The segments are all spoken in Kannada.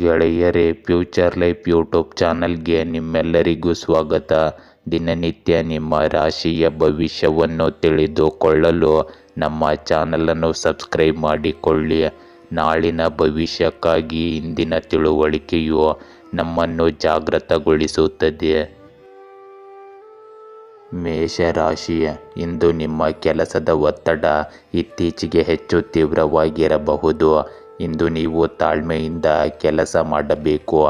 ಗೆಳೆಯರೇ, ಫ್ಯೂಚರ್ ಲೈಫ್ ಯೂಟ್ಯೂಬ್ ಚಾನಲ್ಗೆ ನಿಮ್ಮೆಲ್ಲರಿಗೂ ಸ್ವಾಗತ. ದಿನನಿತ್ಯ ನಿಮ್ಮ ರಾಶಿಯ ಭವಿಷ್ಯವನ್ನು ತಿಳಿದುಕೊಳ್ಳಲು ನಮ್ಮ ಚಾನಲನ್ನು ಸಬ್ಸ್ಕ್ರೈಬ್ ಮಾಡಿಕೊಳ್ಳಿ. ನಾಳಿನ ಭವಿಷ್ಯಕ್ಕಾಗಿ ಇಂದಿನ ತಿಳುವಳಿಕೆಯು ನಮ್ಮನ್ನು ಜಾಗೃತಗೊಳಿಸುತ್ತದೆ. ಮೇಷರಾಶಿ, ಇಂದು ನಿಮ್ಮ ಕೆಲಸದ ಒತ್ತಡ ಇತ್ತೀಚೆಗೆ ಹೆಚ್ಚು ತೀವ್ರವಾಗಿರಬಹುದು. ಇಂದು ನೀವು ತಾಳ್ಮೆಯಿಂದ ಕೆಲಸ ಮಾಡಬೇಕು.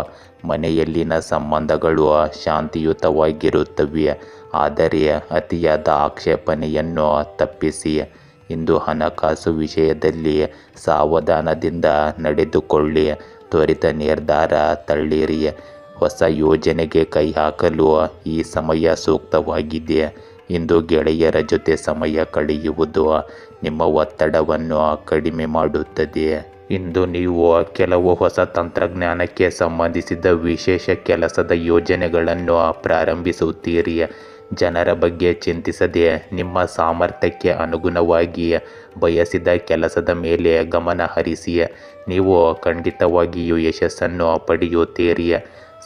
ಮನೆಯಲ್ಲಿನ ಸಂಬಂಧಗಳು ಶಾಂತಿಯುತವಾಗಿರುತ್ತವೆ, ಆದರೆ ಅತಿಯಾದ ಆಕ್ಷೇಪಣೆಯನ್ನು ತಪ್ಪಿಸಿ. ಇಂದು ಹಣಕಾಸು ವಿಷಯದಲ್ಲಿ ಸಾವಧಾನದಿಂದ ನಡೆದುಕೊಳ್ಳಿ. ತ್ವರಿತ ನಿರ್ಧಾರ ತಳ್ಳಿರಿ. ಹೊಸ ಯೋಜನೆಗೆ ಕೈ ಹಾಕಲು ಈ ಸಮಯ ಸೂಕ್ತವಾಗಿದೆ. ಇಂದು ಗೆಳೆಯರ ಜೊತೆ ಸಮಯ ಕಳೆಯುವುದು ನಿಮ್ಮ ಒತ್ತಡವನ್ನು ಕಡಿಮೆ ಮಾಡುತ್ತದೆ. ಇಂದು ನೀವು ಕೆಲವು ಹೊಸ ತಂತ್ರಜ್ಞಾನಕ್ಕೆ ಸಂಬಂಧಿಸಿದ ವಿಶೇಷ ಕೆಲಸದ ಯೋಜನೆಗಳನ್ನು ಪ್ರಾರಂಭಿಸುತ್ತೀರಿ. ಜನರ ಬಗ್ಗೆ ಚಿಂತಿಸದೆ ನಿಮ್ಮ ಸಾಮರ್ಥ್ಯಕ್ಕೆ ಅನುಗುಣವಾಗಿ ಬಯಸಿದ ಕೆಲಸದ ಮೇಲೆ ಗಮನ ಹರಿಸಿ. ನೀವು ಖಂಡಿತವಾಗಿಯೂ ಯಶಸ್ಸನ್ನು ಪಡೆಯುತ್ತೀರಿ.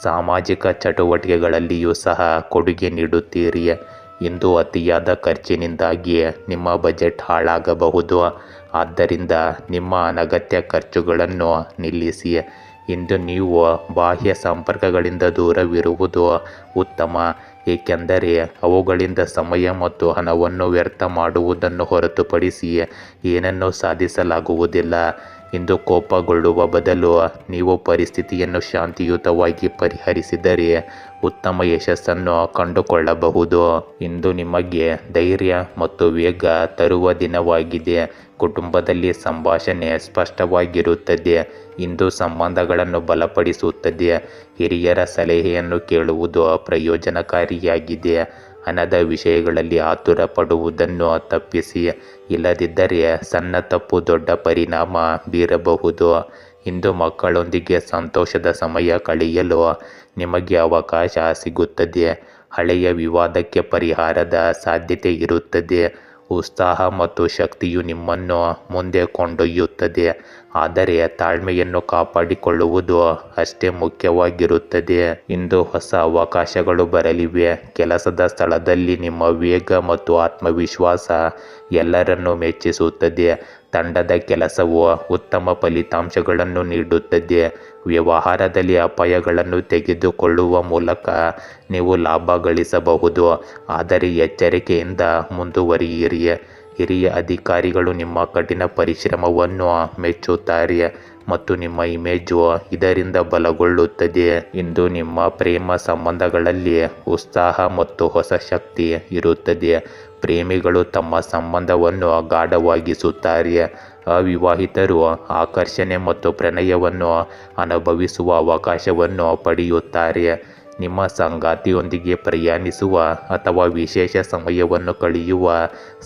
ಸಾಮಾಜಿಕ ಚಟುವಟಿಕೆಗಳಲ್ಲಿಯೂ ಸಹ ಕೊಡುಗೆ ನೀಡುತ್ತೀರಿ. ಇಂದು ಅತಿಯಾದ ಖರ್ಚಿನಿಂದಾಗಿ ನಿಮ್ಮ ಬಜೆಟ್ ಹಾಳಾಗಬಹುದು. ಆದ್ದರಿಂದ ನಿಮ್ಮ ಅನಗತ್ಯ ಖರ್ಚುಗಳನ್ನು ನಿಲ್ಲಿಸಿ. ಇಂದು ನೀವು ಬಾಹ್ಯ ಸಂಪರ್ಕಗಳಿಂದ ದೂರವಿರುವುದು ಉತ್ತಮ, ಏಕೆಂದರೆ ಅವುಗಳಿಂದ ಸಮಯ ಮತ್ತು ಹಣವನ್ನು ವ್ಯರ್ಥ ಮಾಡುವುದನ್ನು ಹೊರತುಪಡಿಸಿ ಏನನ್ನೂ ಸಾಧಿಸಲಾಗುವುದಿಲ್ಲ. ಇಂದು ಕೋಪಗೊಳ್ಳುವ ಬದಲು ನೀವು ಪರಿಸ್ಥಿತಿಯನ್ನು ಶಾಂತಿಯುತವಾಗಿ ಪರಿಹರಿಸಿದರೆ ಉತ್ತಮ ಯಶಸ್ಸನ್ನು ಕಂಡುಕೊಳ್ಳಬಹುದು. ಇಂದು ನಿಮಗೆ ಧೈರ್ಯ ಮತ್ತು ವೇಗ ತರುವ ದಿನವಾಗಿದೆ. ಕುಟುಂಬದಲ್ಲಿ ಸಂಭಾಷಣೆ ಸ್ಪಷ್ಟವಾಗಿರುತ್ತದೆ. ಇಂದು ಸಂಬಂಧಗಳನ್ನು ಬಲಪಡಿಸುತ್ತದೆ. ಹಿರಿಯರ ಸಲಹೆಯನ್ನು ಕೇಳುವುದು ಪ್ರಯೋಜನಕಾರಿಯಾಗಿದೆ. ಹಣದ ವಿಷಯಗಳಲ್ಲಿ ಆತುರ ಪಡುವುದನ್ನು ತಪ್ಪಿಸಿ, ಇಲ್ಲದಿದ್ದರೆ ಸಣ್ಣ ತಪ್ಪು ದೊಡ್ಡ ಪರಿಣಾಮ ಬೀರಬಹುದು. ಇಂದು ಮಕ್ಕಳೊಂದಿಗೆ ಸಂತೋಷದ ಸಮಯ ಕಳೆಯಲು ನಿಮಗೆ ಅವಕಾಶ ಸಿಗುತ್ತದೆ. ಹಳೆಯ ವಿವಾದಕ್ಕೆ ಪರಿಹಾರದ ಸಾಧ್ಯತೆ ಇರುತ್ತದೆ. ಉತ್ಸಾಹ ಮತ್ತು ಶಕ್ತಿಯು ನಿಮ್ಮನ್ನು ಮುಂದೆ ಕೊಂಡೊಯ್ಯುತ್ತದೆ, ಆದರೆ ತಾಳ್ಮೆಯನ್ನು ಕಾಪಾಡಿಕೊಳ್ಳುವುದು ಅಷ್ಟೇ ಮುಖ್ಯವಾಗಿರುತ್ತದೆ. ಇಂದು ಹೊಸ ಅವಕಾಶಗಳು ಬರಲಿವೆ. ಕೆಲಸದ ಸ್ಥಳದಲ್ಲಿ ನಿಮ್ಮ ವೇಗ ಮತ್ತು ಆತ್ಮವಿಶ್ವಾಸ ಎಲ್ಲರನ್ನೂ ಮೆಚ್ಚಿಸುತ್ತದೆ. ತಂಡದ ಕೆಲಸವು ಉತ್ತಮ ಫಲಿತಾಂಶಗಳನ್ನು ನೀಡುತ್ತದೆ. ವ್ಯವಹಾರದಲ್ಲಿ ಅಪಾಯಗಳನ್ನು ತೆಗೆದುಕೊಳ್ಳುವ ಮೂಲಕ ನೀವು ಲಾಭ ಗಳಿಸಬಹುದು, ಆದರೆ ಎಚ್ಚರಿಕೆಯಿಂದ ಮುಂದುವರಿಯಿರಿ. ಹಿರಿಯ ಅಧಿಕಾರಿಗಳು ನಿಮ್ಮ ಕಠಿಣ ಪರಿಶ್ರಮವನ್ನು ಮೆಚ್ಚುತ್ತಾರೆ ಮತ್ತು ನಿಮ್ಮ ಇಮೇಜು ಇದರಿಂದ ಬಲಗೊಳ್ಳುತ್ತದೆ. ಇಂದು ನಿಮ್ಮ ಪ್ರೇಮ ಸಂಬಂಧಗಳಲ್ಲಿ ಉತ್ಸಾಹ ಮತ್ತು ಹೊಸ ಶಕ್ತಿ ಇರುತ್ತದೆ. ಪ್ರೇಮಿಗಳು ತಮ್ಮ ಸಂಬಂಧವನ್ನು ಗಾಢವಾಗಿಸುತ್ತಾರೆ. ಅವಿವಾಹಿತರು ಆಕರ್ಷಣೆ ಮತ್ತು ಪ್ರಣಯವನ್ನು ಅನುಭವಿಸುವ ಅವಕಾಶವನ್ನು ಪಡೆಯುತ್ತಾರೆ. ನಿಮ್ಮ ಸಂಗಾತಿಯೊಂದಿಗೆ ಪ್ರಯಾಣಿಸುವ ಅಥವಾ ವಿಶೇಷ ಸಮಯವನ್ನು ಕಳೆಯುವ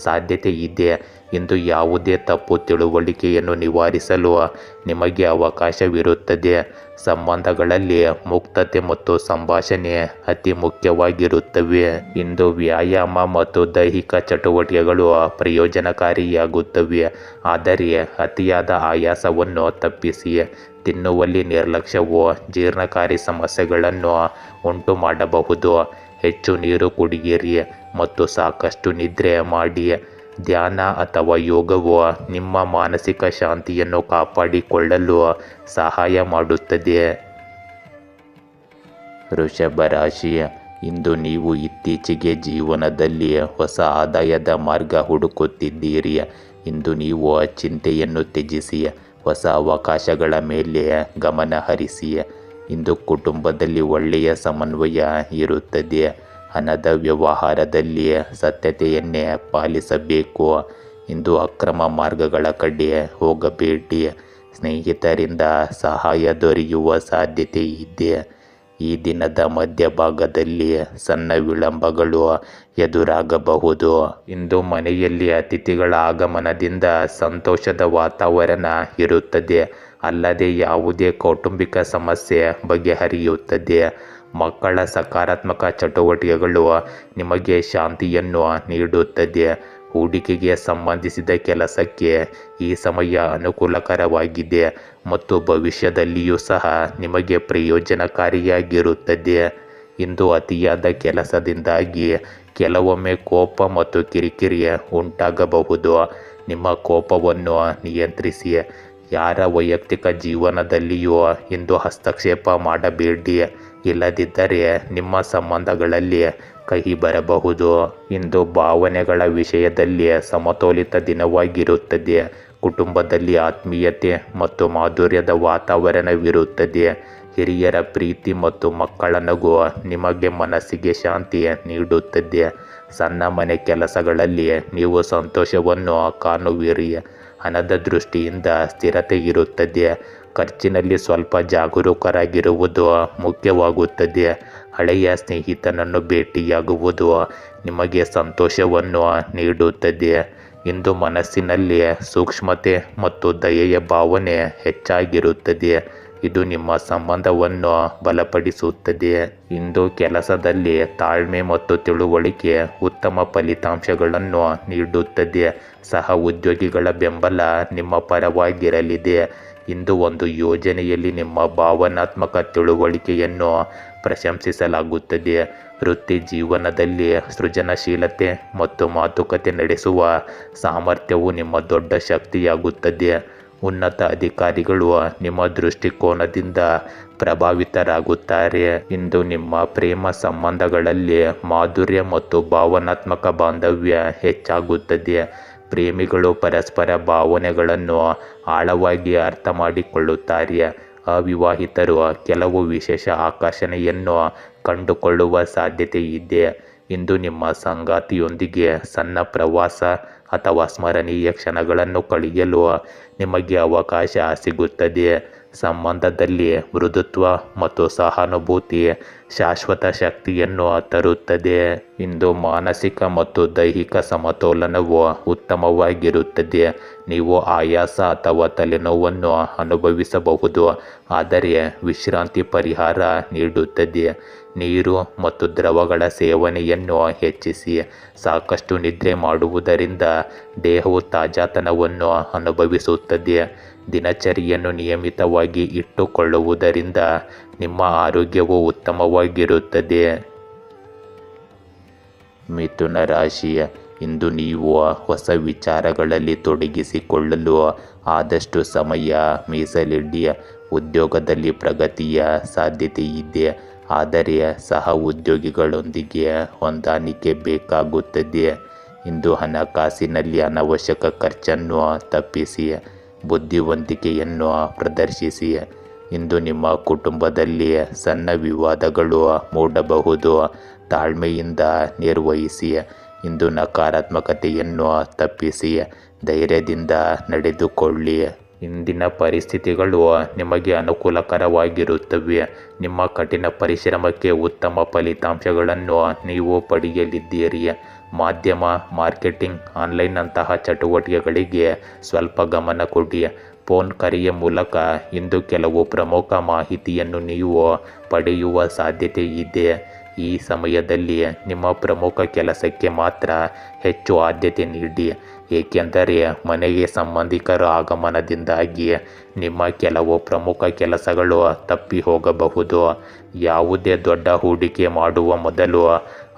ಸಾಧ್ಯತೆ ಇದೆ. ಇಂದು ಯಾವುದೇ ತಪ್ಪು ತಿಳುವಳಿಕೆಯನ್ನು ನಿವಾರಿಸಲು ನಿಮಗೆ ಅವಕಾಶವಿರುತ್ತದೆ. ಸಂಬಂಧಗಳಲ್ಲಿ ಮುಕ್ತತೆ ಮತ್ತು ಸಂಭಾಷಣೆ ಅತಿ ಮುಖ್ಯವಾಗಿರುತ್ತವೆ. ಇಂದು ವ್ಯಾಯಾಮ ಮತ್ತು ದೈಹಿಕ ಚಟುವಟಿಕೆಗಳು ಪ್ರಯೋಜನಕಾರಿಯಾಗುತ್ತವೆ, ಆದರೆ ಅತಿಯಾದ ಆಯಾಸವನ್ನು ತಪ್ಪಿಸಿ. ತಿನ್ನುವಲ್ಲಿ ನಿರ್ಲಕ್ಷ್ಯವು ಜೀರ್ಣಕಾರಿ ಸಮಸ್ಯೆಗಳನ್ನು ಉಂಟು ಮಾಡಬಹುದು. ಹೆಚ್ಚು ನೀರು ಕುಡಿಯಿರಿ ಮತ್ತು ಸಾಕಷ್ಟು ನಿದ್ರೆ ಮಾಡಿ. ಧ್ಯಾನ ಅಥವಾ ಯೋಗವು ನಿಮ್ಮ ಮಾನಸಿಕ ಶಾಂತಿಯನ್ನು ಕಾಪಾಡಿಕೊಳ್ಳಲು ಸಹಾಯ ಮಾಡುತ್ತದೆ. ವೃಷಭ ರಾಶಿ, ಇಂದು ನೀವು ಇತ್ತೀಚೆಗೆ ಜೀವನದಲ್ಲಿ ಹೊಸ ಆದಾಯದ ಮಾರ್ಗ ಹುಡುಕುತ್ತಿದ್ದೀರಿ. ಇಂದು ನೀವು ಚಿಂತೆಯನ್ನು ತ್ಯಜಿಸಿ ಹೊಸ ಅವಕಾಶಗಳ ಮೇಲೆ ಗಮನ ಹರಿಸಿ. ಇಂದು ಕುಟುಂಬದಲ್ಲಿ ಒಳ್ಳೆಯ ಸಮನ್ವಯ ಇರುತ್ತದೆ. ಹಣದ ವ್ಯವಹಾರದಲ್ಲಿ ಸತ್ಯತೆಯನ್ನೇ ಪಾಲಿಸಬೇಕು. ಇಂದು ಅಕ್ರಮ ಮಾರ್ಗಗಳ ಕಡೆ ಹೋಗಬೇಡಿ. ಸ್ನೇಹಿತರಿಂದ ಸಹಾಯ ದೊರೆಯುವ ಸಾಧ್ಯತೆ ಇದೆ. ಈ ದಿನದ ಮಧ್ಯಭಾಗದಲ್ಲಿ ಸಣ್ಣ ವಿಳಂಬಗಳು ಎದುರಾಗಬಹುದು. ಇಂದು ಮನೆಯಲ್ಲಿ ಅತಿಥಿಗಳ ಆಗಮನದಿಂದ ಸಂತೋಷದ ವಾತಾವರಣ ಇರುತ್ತದೆ, ಅಲ್ಲದೆ ಯಾವುದೇ ಕೌಟುಂಬಿಕ ಸಮಸ್ಯೆ ಬಗೆಹರಿಯುತ್ತದೆ. ಮಕ್ಕಳ ಸಕಾರಾತ್ಮಕ ಚಟುವಟಿಕೆಗಳು ನಿಮಗೆ ಶಾಂತಿಯನ್ನು ನೀಡುತ್ತದೆ. ಹೂಡಿಕೆಗೆ ಸಂಬಂಧಿಸಿದ ಕೆಲಸಕ್ಕೆ ಈ ಸಮಯ ಅನುಕೂಲಕರವಾಗಿದೆ ಮತ್ತು ಭವಿಷ್ಯದಲ್ಲಿಯೂ ಸಹ ನಿಮಗೆ ಪ್ರಯೋಜನಕಾರಿಯಾಗಿರುತ್ತದೆ. ಇಂದು ಅತಿಯಾದ ಕೆಲಸದಿಂದಾಗಿ ಕೆಲವೊಮ್ಮೆ ಕೋಪ ಮತ್ತು ಕಿರಿಕಿರಿ ಉಂಟಾಗಬಹುದು. ನಿಮ್ಮ ಕೋಪವನ್ನು ನಿಯಂತ್ರಿಸಿ. ಯಾರ ವೈಯಕ್ತಿಕ ಜೀವನದಲ್ಲಿಯೂ ಇಂದು ಹಸ್ತಕ್ಷೇಪ ಮಾಡಬೇಡಿ, ಇಲ್ಲದಿದ್ದರೆ ನಿಮ್ಮ ಸಂಬಂಧಗಳಲ್ಲಿ ಕಹಿ ಬರಬಹುದು. ಇಂದು ಭಾವನೆಗಳ ವಿಷಯದಲ್ಲಿ ಸಮತೋಲಿತ ದಿನವಾಗಿರುತ್ತದೆ. ಕುಟುಂಬದಲ್ಲಿ ಆತ್ಮೀಯತೆ ಮತ್ತು ಮಾಧುರ್ಯದ ವಾತಾವರಣವಿರುತ್ತದೆ. ಹಿರಿಯರ ಪ್ರೀತಿ ಮತ್ತು ಮಕ್ಕಳ ನಗು ನಿಮಗೆ ಮನಸ್ಸಿಗೆ ಶಾಂತಿ ನೀಡುತ್ತದೆ. ಸಣ್ಣ ಮನೆ ಕೆಲಸಗಳಲ್ಲಿ ನೀವು ಸಂತೋಷವನ್ನು ಕಾಣುವಿರಿ. ಹಣದ ದೃಷ್ಟಿಯಿಂದ ಸ್ಥಿರತೆ ಇರುತ್ತದೆ. ಖರ್ಚಿನಲ್ಲಿ ಸ್ವಲ್ಪ ಜಾಗರೂಕರಾಗಿರುವುದು ಮುಖ್ಯವಾಗುತ್ತದೆ. ಹಳೆಯ ಸ್ನೇಹಿತನನ್ನು ಭೇಟಿಯಾಗುವುದು ನಿಮಗೆ ಸಂತೋಷವನ್ನು ನೀಡುತ್ತದೆ. ಇಂದು ಮನಸ್ಸಿನಲ್ಲಿ ಸೂಕ್ಷ್ಮತೆ ಮತ್ತು ದಯೆಯ ಭಾವನೆ ಹೆಚ್ಚಾಗಿರುತ್ತದೆ. ಇದು ನಿಮ್ಮ ಸಂಬಂಧವನ್ನು ಬಲಪಡಿಸುತ್ತದೆ. ಇಂದು ಕೆಲಸದಲ್ಲಿ ತಾಳ್ಮೆ ಮತ್ತು ತಿಳುವಳಿಕೆ ಉತ್ತಮ ಫಲಿತಾಂಶಗಳನ್ನು ನೀಡುತ್ತದೆ. ಸಹ ಉದ್ಯೋಗಿಗಳ ಬೆಂಬಲ ನಿಮ್ಮ ಪರವಾಗಿರಲಿದೆ. ಇಂದು ಒಂದು ಯೋಜನೆಯಲ್ಲಿ ನಿಮ್ಮ ಭಾವನಾತ್ಮಕ ತಿಳುವಳಿಕೆಯನ್ನು ಪ್ರಶಂಸಿಸಲಾಗುತ್ತದೆ. ವೃತ್ತಿ ಜೀವನದಲ್ಲಿ ಸೃಜನಶೀಲತೆ ಮತ್ತು ಮಾತುಕತೆ ನಡೆಸುವ ಸಾಮರ್ಥ್ಯವು ನಿಮ್ಮ ದೊಡ್ಡ ಶಕ್ತಿಯಾಗುತ್ತದೆ. ಉನ್ನತ ಅಧಿಕಾರಿಗಳು ನಿಮ್ಮ ದೃಷ್ಟಿಕೋನದಿಂದ ಪ್ರಭಾವಿತರಾಗುತ್ತಾರೆ. ಇಂದು ನಿಮ್ಮ ಪ್ರೇಮ ಸಂಬಂಧಗಳಲ್ಲಿ ಮಾಧುರ್ಯ ಮತ್ತು ಭಾವನಾತ್ಮಕ ಬಾಂಧವ್ಯ ಹೆಚ್ಚಾಗುತ್ತದೆ. ಪ್ರೇಮಿಗಳು ಪರಸ್ಪರ ಭಾವನೆಗಳನ್ನು ಆಳವಾಗಿ ಅರ್ಥ ಮಾಡಿಕೊಳ್ಳುತ್ತಾರೆ. ಅವಿವಾಹಿತರು ಕೆಲವು ವಿಶೇಷ ಆಕರ್ಷಣೆಯನ್ನು ಕಂಡುಕೊಳ್ಳುವ ಸಾಧ್ಯತೆ ಇದೆ. ಇಂದು ನಿಮ್ಮ ಸಂಗಾತಿಯೊಂದಿಗೆ ಸಣ್ಣ ಪ್ರವಾಸ ಅಥವಾ ಸ್ಮರಣೀಯ ಕ್ಷಣಗಳನ್ನು ಕಳೆಯಲು ನಿಮಗೆ ಅವಕಾಶ ಸಿಗುತ್ತದೆ. ಸಂಬಂಧದಲ್ಲಿ ಮೃದುತ್ವ ಮತ್ತು ಸಹಾನುಭೂತಿ ಶಾಶ್ವತ ಶಕ್ತಿಯನ್ನು ತರುತ್ತದೆ. ಇಂದು ಮಾನಸಿಕ ಮತ್ತು ದೈಹಿಕ ಸಮತೋಲನವು ಉತ್ತಮವಾಗಿರುತ್ತದೆ. ನೀವು ಆಯಾಸ ಅಥವಾ ತಲೆನೋವನ್ನು ಅನುಭವಿಸಬಹುದು, ಆದರೆ ವಿಶ್ರಾಂತಿ ಪರಿಹಾರ ನೀಡುತ್ತದೆ. ನೀರು ಮತ್ತು ದ್ರವಗಳ ಸೇವನೆಯನ್ನು ಹೆಚ್ಚಿಸಿ. ಸಾಕಷ್ಟು ನಿದ್ರೆ ಮಾಡುವುದರಿಂದ ದೇಹವು ತಾಜಾತನವನ್ನು ಅನುಭವಿಸುತ್ತದೆ. ದಿನಚರಿಯನ್ನು ನಿಯಮಿತವಾಗಿ ಇಟ್ಟುಕೊಳ್ಳುವುದರಿಂದ ನಿಮ್ಮ ಆರೋಗ್ಯವು ಉತ್ತಮವಾಗಿರುತ್ತದೆ. ಮಿಥುನ ರಾಶಿ, ಇಂದು ನೀವು ಹೊಸ ವಿಚಾರಗಳಲ್ಲಿ ತೊಡಗಿಸಿಕೊಳ್ಳಲು ಆದಷ್ಟು ಸಮಯ ಮೀಸಲಿಡಿ. ಉದ್ಯೋಗದಲ್ಲಿ ಪ್ರಗತಿಯ ಸಾಧ್ಯತೆ ಇದೆ, ಆದರೆ ಸಹ ಉದ್ಯೋಗಿಗಳೊಂದಿಗೆ ಹೊಂದಾಣಿಕೆ ಬೇಕಾಗುತ್ತದೆ. ಇಂದು ಹಣಕಾಸಿನಲ್ಲಿ ಅನವಶ್ಯಕ ಖರ್ಚನ್ನು ತಪ್ಪಿಸಿ. ಬುದ್ಧಿವಂತಿಕೆಯನ್ನು ಪ್ರದರ್ಶಿಸಿ. ಇಂದು ನಿಮ್ಮ ಕುಟುಂಬದಲ್ಲಿ ಸಣ್ಣ ವಿವಾದಗಳು ಮೂಡಬಹುದು, ತಾಳ್ಮೆಯಿಂದ ನಿರ್ವಹಿಸಿ. ಇಂದು ನಕಾರಾತ್ಮಕತೆಯನ್ನು ತಪ್ಪಿಸಿ, ಧೈರ್ಯದಿಂದ ನಡೆದುಕೊಳ್ಳಿ. ಇಂದಿನ ಪರಿಸ್ಥಿತಿಗಳು ನಿಮಗೆ ಅನುಕೂಲಕರವಾಗಿರುತ್ತವೆ. ನಿಮ್ಮ ಕಠಿಣ ಪರಿಶ್ರಮಕ್ಕೆ ಉತ್ತಮ ಫಲಿತಾಂಶಗಳನ್ನು ನೀವು ಪಡೆಯಲಿದ್ದೀರಿ. ಮಾಧ್ಯಮ, ಮಾರ್ಕೆಟಿಂಗ್, ಆನ್ಲೈನ್ನಂತಹ ಚಟುವಟಿಕೆಗಳಿಗೆ ಸ್ವಲ್ಪ ಗಮನ ಕೊಡಿ. ಫೋನ್ ಕರೆಯ ಮೂಲಕ ಇಂದು ಕೆಲವು ಪ್ರಮುಖ ಮಾಹಿತಿಯನ್ನು ನೀವು ಪಡೆಯುವ ಸಾಧ್ಯತೆ ಇದೆ. ಈ ಸಮಯದಲ್ಲಿ ನಿಮ್ಮ ಪ್ರಮುಖ ಕೆಲಸಕ್ಕೆ ಮಾತ್ರ ಹೆಚ್ಚು ಆದ್ಯತೆ ನೀಡಿ, ಏಕೆಂದರೆ ಮನೆಗೆ ಸಂಬಂಧಿಕರ ಆಗಮನದಿಂದಾಗಿ ನಿಮ್ಮ ಕೆಲವು ಪ್ರಮುಖ ಕೆಲಸಗಳು ತಪ್ಪಿ ಹೋಗಬಹುದು. ಯಾವುದೇ ದೊಡ್ಡ ಹೂಡಿಕೆ ಮಾಡುವ ಮೊದಲು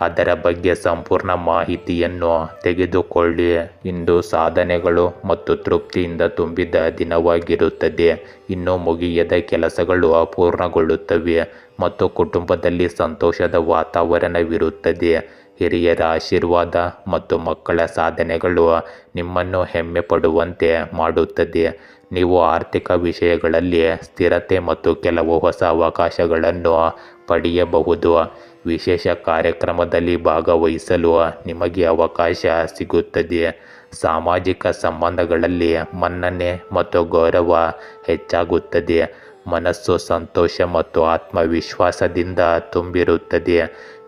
ಅದರ ಬಗ್ಗೆ ಸಂಪೂರ್ಣ ಮಾಹಿತಿಯನ್ನು ತೆಗೆದುಕೊಳ್ಳಿ. ಇಂದು ಸಾಧನೆಗಳು ಮತ್ತು ತೃಪ್ತಿಯಿಂದ ತುಂಬಿದ ದಿನವಾಗಿರುತ್ತದೆ. ಇನ್ನೂ ಮುಗಿಯದ ಕೆಲಸಗಳು ಪೂರ್ಣಗೊಳ್ಳುತ್ತವೆ ಮತ್ತು ಕುಟುಂಬದಲ್ಲಿ ಸಂತೋಷದ ವಾತಾವರಣವಿರುತ್ತದೆ. ಹಿರಿಯರ ಆಶೀರ್ವಾದ ಮತ್ತು ಮಕ್ಕಳ ಸಾಧನೆಗಳು ನಿಮ್ಮನ್ನು ಹೆಮ್ಮೆ ಪಡುವಂತೆ ಮಾಡುತ್ತದೆ. ನೀವು ಆರ್ಥಿಕ ವಿಷಯಗಳಲ್ಲಿ ಸ್ಥಿರತೆ ಮತ್ತು ಕೆಲವು ಹೊಸ ಅವಕಾಶಗಳನ್ನು ಪಡೆಯಬಹುದು. ವಿಶೇಷ ಕಾರ್ಯಕ್ರಮದಲ್ಲಿ ಭಾಗವಹಿಸಲು ನಿಮಗೆ ಅವಕಾಶ ಸಿಗುತ್ತದೆ. ಸಾಮಾಜಿಕ ಸಂಬಂಧಗಳಲ್ಲಿ ಮನ್ನಣೆ ಮತ್ತು ಗೌರವ ಹೆಚ್ಚಾಗುತ್ತದೆ. ಮನಸ್ಸು ಸಂತೋಷ ಮತ್ತು ಆತ್ಮವಿಶ್ವಾಸದಿಂದ ತುಂಬಿರುತ್ತದೆ.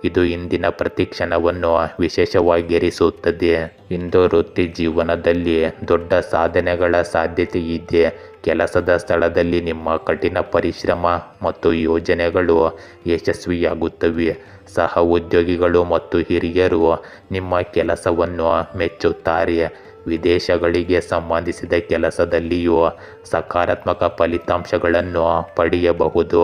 ಇದು ಇಂದಿನ ಪ್ರತಿಕ್ಷಣವನ್ನು ವಿಶೇಷವಾಗಿರಿಸುತ್ತದೆ. ಇಂದು ವೃತ್ತಿ ಜೀವನದಲ್ಲಿ ದೊಡ್ಡ ಸಾಧನೆಗಳ ಸಾಧ್ಯತೆ ಇದೆ. ಕೆಲಸದ ಸ್ಥಳದಲ್ಲಿ ನಿಮ್ಮ ಕಠಿಣ ಪರಿಶ್ರಮ ಮತ್ತು ಯೋಜನೆಗಳು ಯಶಸ್ವಿಯಾಗುತ್ತವೆ. ಸಹ ಉದ್ಯೋಗಿಗಳು ಮತ್ತು ಹಿರಿಯರು ನಿಮ್ಮ ಕೆಲಸವನ್ನು ಮೆಚ್ಚುತ್ತಾರೆ. ವಿದೇಶಗಳಿಗೆ ಸಂಬಂಧಿಸಿದ ಕೆಲಸದಲ್ಲಿಯೂ ಸಕಾರಾತ್ಮಕ ಫಲಿತಾಂಶಗಳನ್ನು ಪಡೆಯಬಹುದು.